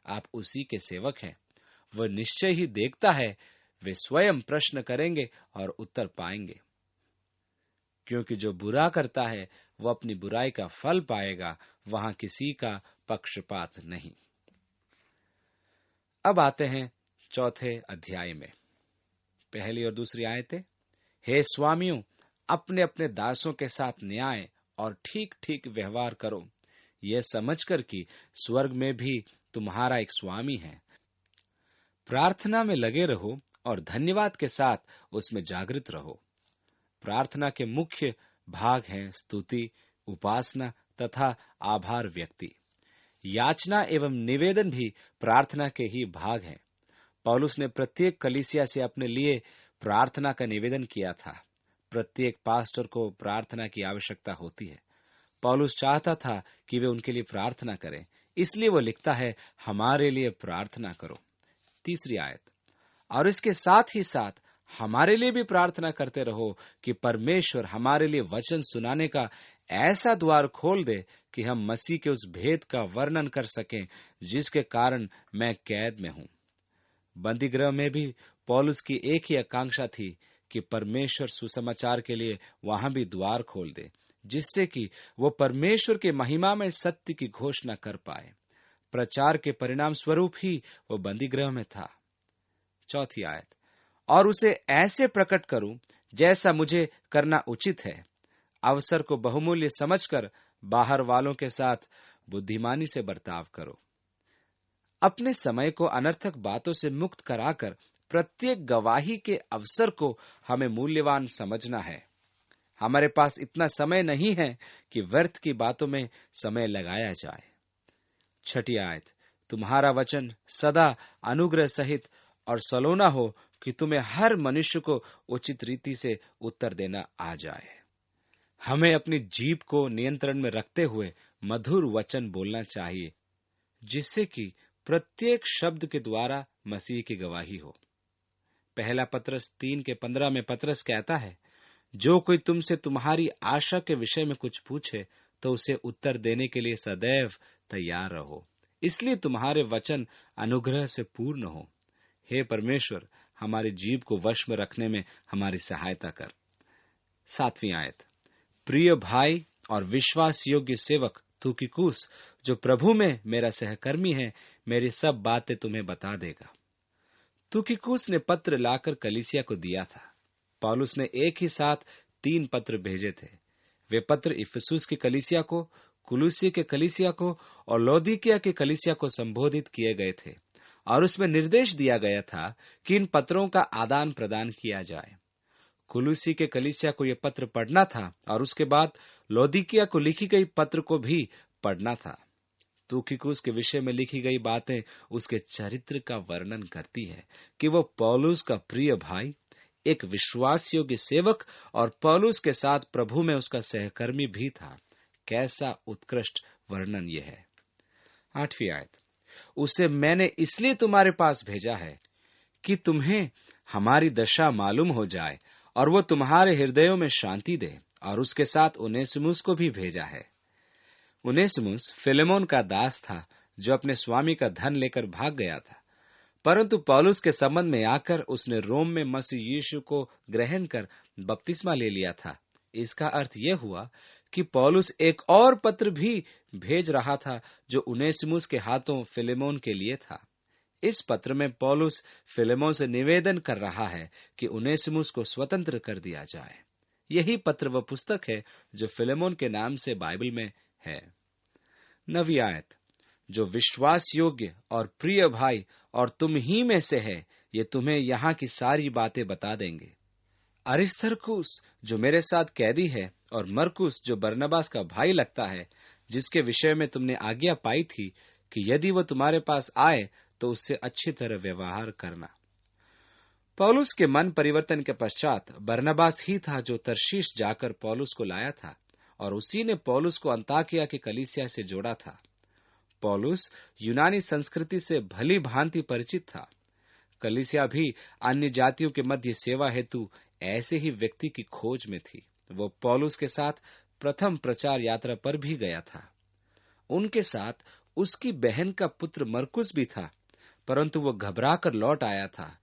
Speaker 1: आप उसी के सेवक हैं। वह निश्चय ही देखता है, वे स्वयं प्रश्न करेंगे और उत्तर पाएंगे, क्योंकि जो बुरा करता है वह अपनी बुराई का फल पाएगा, वहां किसी का पक्षपात नहीं। अब आते हैं चौथे अध्याय में, पहली और दूसरी आयतें। हे स्वामियों, अपने अपने दासों के साथ न्याय और ठीक ठीक व्यवहार करो, यह समझकर कि स्वर्ग में भी तुम्हारा एक स्वामी है। प्रार्थना में लगे रहो और धन्यवाद के साथ उसमें जागृत रहो। प्रार्थना के मुख्य भाग हैं स्तुति, उपासना तथा आभार व्यक्ति। याचना एवं निवेदन भी प्रार्थना के ही भाग हैं। पौलुस ने प्रत्येक कलीसिया से अपने लिए प्रार्थना का निवेदन किया था। प्रत्येक पास्टर को प्रार्थना की आवश्यकता होती है। पौलुस चाहता था कि वे उनके लिए प्रार्थना करें, इसलिए वो लिखता है, हमारे लिए प्रार्थना करो। तीसरी आयत, और इसके साथ ही साथ हमारे लिए भी प्रार्थना करते रहो कि परमेश्वर हमारे लिए वचन सुनाने का ऐसा द्वार खोल दे कि हम मसीह के उस भेद का वर्णन कर सकें जिसके कारण मैं कैद में हूं। बंदीगृह में भी पौलुस की एक ही आकांक्षा थी कि परमेश्वर सुसमाचार के लिए वहां भी द्वार खोल दे, जिससे कि वो परमेश्वर के महिमा में सत्य की घोषणा कर पाए। प्रचार के परिणाम स्वरूप ही वो बंदीगृह में था। चौथी आयत, और उसे ऐसे प्रकट करूं जैसा मुझे करना उचित है। अवसर को बहुमूल्य समझकर बाहर वालों के साथ बुद्धिमानी से बर्ताव करो। अपने समय को अनर्थक बातों से मुक्त कराकर प्रत्येक गवाही के अवसर को हमें मूल्यवान समझना है। हमारे पास इतना समय नहीं है कि व्यर्थ की बातों में समय लगाया जाए। छठी आयत, तुम्हारा वचन सदा अनुग्रह सहित और सलोना हो कि तुम्हें हर मनुष्य को उचित रीति से उत्तर देना आ जाए। हमें अपनी जीभ को नियंत्रण में रखते हुए मधुर वचन बोलना चाहिए, जिससे कि प्रत्येक शब्द के द्वारा मसीह की गवाही हो। पहला पत्रस 3:15 में पत्रस कहता है, जो कोई तुमसे तुम्हारी आशा के विषय में कुछ पूछे तो उसे उत्तर देने के लिए सदैव तैयार रहो, इसलिए तुम्हारे वचन अनुग्रह से पूर्ण हो। हे परमेश्वर, हमारी जीभ को वश में रखने में हमारी सहायता कर। 7वीं आयत, प्रिय भाई और विश्वास योग्य सेवक तुकिकुस, जो प्रभु में मेरा सहकर्मी है, मेरी सब बातें तुम्हें बता देगा। तुकिकुस ने पत्र लाकर कलीसिया को दिया था। पौलुस ने एक ही साथ 3 पत्र भेजे थे। वे पत्र इफिसुस की कलीसिया को, कुलुसी के कलीसिया को और लौदीकिया के कलीसिया को संबोधित किए गए थे, और उसमें निर्देश दिया गया था कि इन पत्रों का आदान प्रदान किया जाए। कुलुसी के कलीसिया को यह पत्र पढ़ना था और उसके बाद लौदीकिया को लिखी गई पत्र को भी पढ़ना था। तुकिकुस के विषय में लिखी गई बातें उसके चरित्र का वर्णन करती है कि वो पौलुस का प्रिय भाई, एक विश्वास योग्य सेवक और पौलुस के साथ प्रभु में उसका सहकर्मी भी था। कैसा उत्कृष्ट वर्णन यह है। 8वीं आयत, उसे मैंने इसलिए तुम्हारे पास भेजा है कि तुम्हें हमारी दशा मालूम हो जाए और वो तुम्हारे हृदयों में शांति दे, और उसके साथ उनेसिमुस को भी भेजा है। उनेसिमुस फिलेमोन का दास था, जो अपने स्वामी का धन लेकर भाग गया था, परंतु पौलुस के संबंध में आकर उसने रोम में मसीह यीशु को ग्रहण कर बपतिस्मा ले लिया था। इसका अर्थ यह हुआ कि पौलुस एक और पत्र भी भेज रहा था, जो उनेसिमुस के हाथों फिलेमोन के लिए था। इस पत्र में पौलुस फिलेमोन से निवेदन कर रहा है कि उनेसिमुस को स्वतंत्र कर दिया जाए। यही पत्र व पुस्तक है जो फिलेमोन के नाम से बाइबल में है। 9वीं आयत, जो विश्वास योग्य और प्रिय भाई और तुम ही में से है, ये तुम्हें यहाँ की सारी बातें बता देंगे। अरिस्तर्खुस, जो मेरे साथ कैदी है, और मरकुस, जो बरनबास का भाई लगता है, जिसके विषय में तुमने आज्ञा पाई थी कि यदि वो तुम्हारे पास आए तो उससे अच्छी तरह व्यवहार करना। पौलुस के मन परिवर्तन के पश्चात बरनबास ही था जो तरशीश जाकर पौलुस को लाया था, और उसी ने पौलुस को अंताकिया की कलीसिया से जोड़ा था। पौलुस यूनानी संस्कृति से भली भांति परिचित था। कलीसिया भी अन्य जातियों के मध्य सेवा हेतु ऐसे ही व्यक्ति की खोज में थी। वो पौलुस के साथ प्रथम प्रचार यात्रा पर भी गया था। उनके साथ उसकी बहन का पुत्र मरकुस भी था, परंतु वो घबरा कर लौट आया था।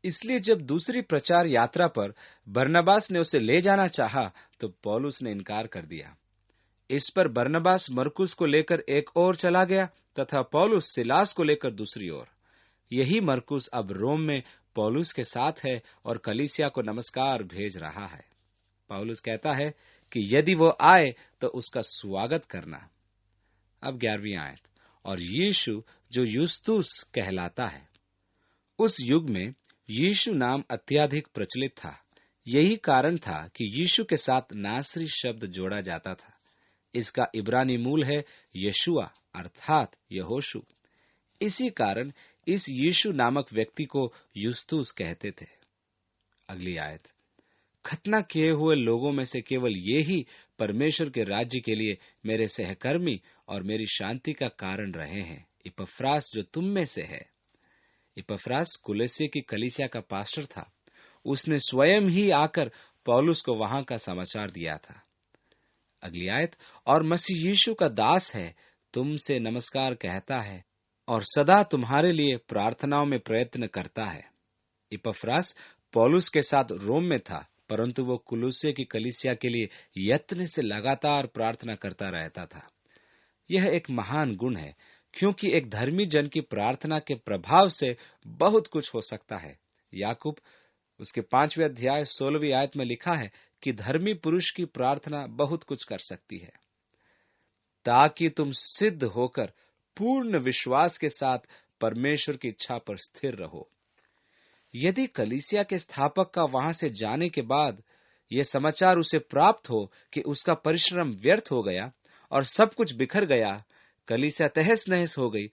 Speaker 1: इसलिए जब दूसरी प्रचार यात्रा पर बरनबास ने उसे ले जाना चाहा, तो पौलुस ने इनकार कर दिया। इस पर बरनबास मरकुस को लेकर एक ओर चला गया तथा पौलुस सिलास को लेकर दूसरी ओर। यही मरकुस अब रोम में पौलुस के साथ है और कलीसिया को नमस्कार भेज रहा है। पौलुस कहता है कि यदि वो आए तो उसका स्वागत करना। अब 11वीं आयत, और यीशु जो यूस्तुस कहलाता है। उस युग में यीशु नाम अत्यधिक प्रचलित था। यही कारण था कि यीशु के साथ नासरी शब्द जोड़ा जाता था। इसका इब्रानी मूल है यशुआ अर्थात यहोशू। इसी कारण इस यीशु नामक व्यक्ति को यूस्तुस कहते थे। अगली आयत, खतना किए हुए लोगों में से केवल ये ही परमेश्वर के राज्य के लिए मेरे सहकर्मी और मेरी शांति का कारण रहे हैं। इपफ्रास जो तुम में से है। इपफ्रास कुलेसे की कलीसिया का पास्टर था। उसने स्वयं ही आकर पौलुस को वहां का समाचार दिया था। अगली आयत, और मसीह यीशु का दास है, तुमसे नमस्कार कहता है और सदा तुम्हारे लिए प्रार्थनाओं में प्रयत्न करता है। इपफ्रास पौलुस के साथ रोम में था, परंतु वो कुलुसे की कलीसिया के लिए यत्न से लगातार प्रार्थना करता रहता था। यह एक महान गुण है, क्योंकि एक धर्मी जन की प्रार्थना के प्रभाव से बहुत कुछ हो सकता है। याकूब उसके 5वें अध्याय 16वीं आयत में लिखा है कि धर्मी पुरुष की प्रार्थना बहुत कुछ कर सकती है, ताकि तुम सिद्ध होकर पूर्ण विश्वास के साथ परमेश्वर की इच्छा पर स्थिर रहो। यदि कलीसिया के स्थापक का वहां से जाने के बाद यह समाचार उसे प्राप्त हो कि उसका परिश्रम व्यर्थ हो गया और सब कुछ बिखर गया, कलीसिया तहस नहस हो गई,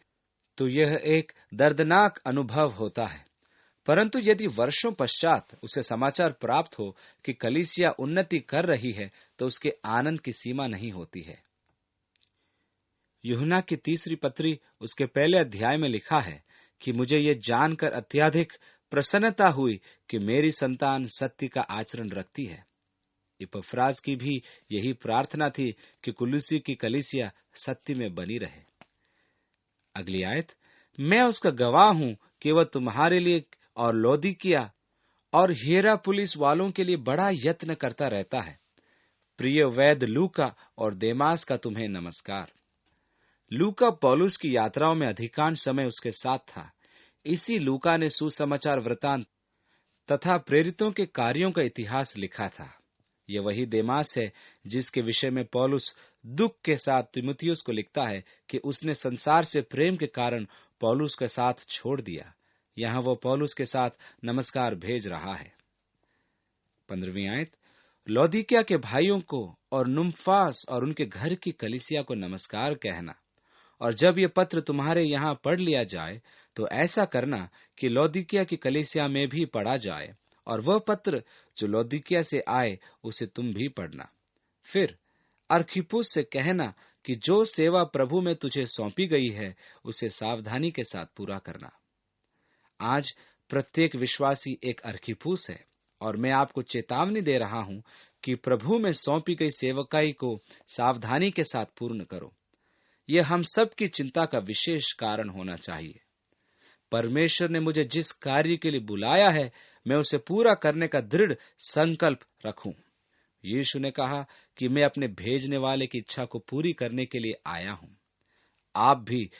Speaker 1: तो यह एक दर्दनाक अनुभव होता है। परंतु यदि वर्षों पश्चात उसे समाचार प्राप्त हो कि कलीसिया उन्नति कर रही है, तो उसके आनंद की सीमा नहीं होती है। यूहन्ना की 3री पत्री उसके पहले अध्याय में लिखा है कि मुझे ये जानकर अत्यधिक प्रसन्नता हुई कि मेरी संतान सत्य का आचरण रखती है। इपफ्रास की भी यही प्रार्थना थी कि कुलुसी की कलीसिया सत्य में बनी रहे। अगली आयत, मैं उसका गवाह हूं कि वह तुम्हारे लिए और लौदीकिया और हियरापुलिस वालों के लिए बड़ा यत्न करता रहता है। प्रिय वैद लूका और देमास का तुम्हें नमस्कार। लूका पौलुस की यात्राओं में अधिकांश समय उसके साथ था। इसी लूका ने सुसमाचार वृतांत तथा प्रेरितों के कार्यों का इतिहास लिखा था। यह वही देमास है जिसके विषय में पौलुस दुख के साथ तीमुथियुस को लिखता है कि उसने संसार से प्रेम के कारण पौलुस के साथ छोड़ दिया। यहां वो पौलुस के साथ नमस्कार भेज रहा है। 15वीं आयत, लौदीकिया के भाइयों को और नुम्फास और उनके घर की कलीसिया को नमस्कार कहना। और जब यह पत्र तुम्हारे यहां पढ़ लिया जाए तो ऐसा करना कि लौदीकिया की कलीसिया में भी पढ़ा जाए, और वह पत्र जो लौदीकिया से आए उसे तुम भी पढ़ना। फिर अर्खिप्पुस से कहना कि जो सेवा प्रभु में तुझे सौंपी गई है उसे सावधानी के साथ पूरा करना। आज प्रत्येक विश्वासी एक अर्खिप्पुस है, और मैं आपको चेतावनी दे रहा हूं कि प्रभु में सौंपी गई सेवकाई को सावधानी के साथ पूर्ण करो। यह हम सब की चिंता का विशेष कारण होना चाहिए। परमेश्वर ने मुझे जिस कार्य के लिए बुलाया है, मैं उसे पूरा करने का दृढ़ संकल्प रखूं। यीशु ने कहा कि मैं अपने भेजने वाले की इच्छा को पूरी करने के लिए आया हूं। आप भी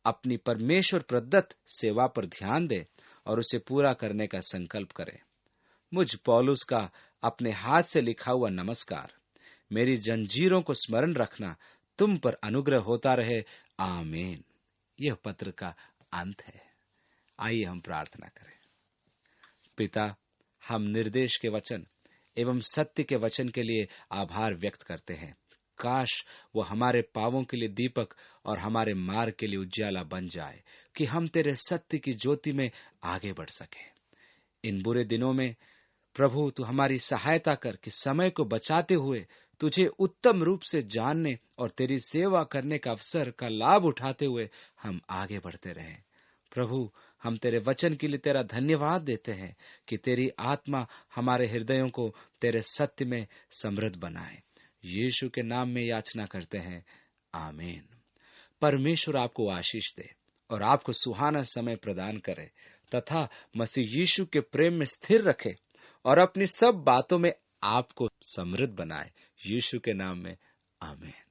Speaker 1: अपनी परमेश्वर प्रदत्त सेवा पर ध्यान दें और उसे पूरा करने का संकल्प करें। मुझ पौलुस का अपने हाथ से लिखा हुआ नमस्कार। मेरी जंजीरों को स्मरण रखना। तुम पर अनुग्रह होता रहे। आमीन। यह पत्र का अंत है। आइए हम प्रार्थना करें। पिता, हम निर्देश के वचन एवं सत्य के वचन के लिए आभार व्यक्त करते हैं। काश वो हमारे पावों के लिए दीपक और हमारे मार्ग के लिए उज्याला बन जाए, कि हम तेरे सत्य की ज्योति में आगे बढ़ सके। इन बुरे दिनों में प्रभु तू हमारी सहायता कर कि समय को बचाते हुए तुझे उत्तम रूप से जानने और तेरी सेवा करने का अवसर का लाभ उठाते हुए हम आगे बढ़ते रहें। प्रभु, हम तेरे वचन के लिए तेरा धन्यवाद देते हैं कि तेरी आत्मा हमारे हृदयों को तेरे सत्य में समृद्ध बनाए। यीशु के नाम में याचना करते हैं, आमीन। परमेश्वर आपको आशीष दे और आपको सुहाना समय प्रदान करे तथा मसीह यीशु के प्रेम में स्थिर रखे और अपनी सब बातों में आपको समृद्ध बनाए। यीशु के नाम में आमीन।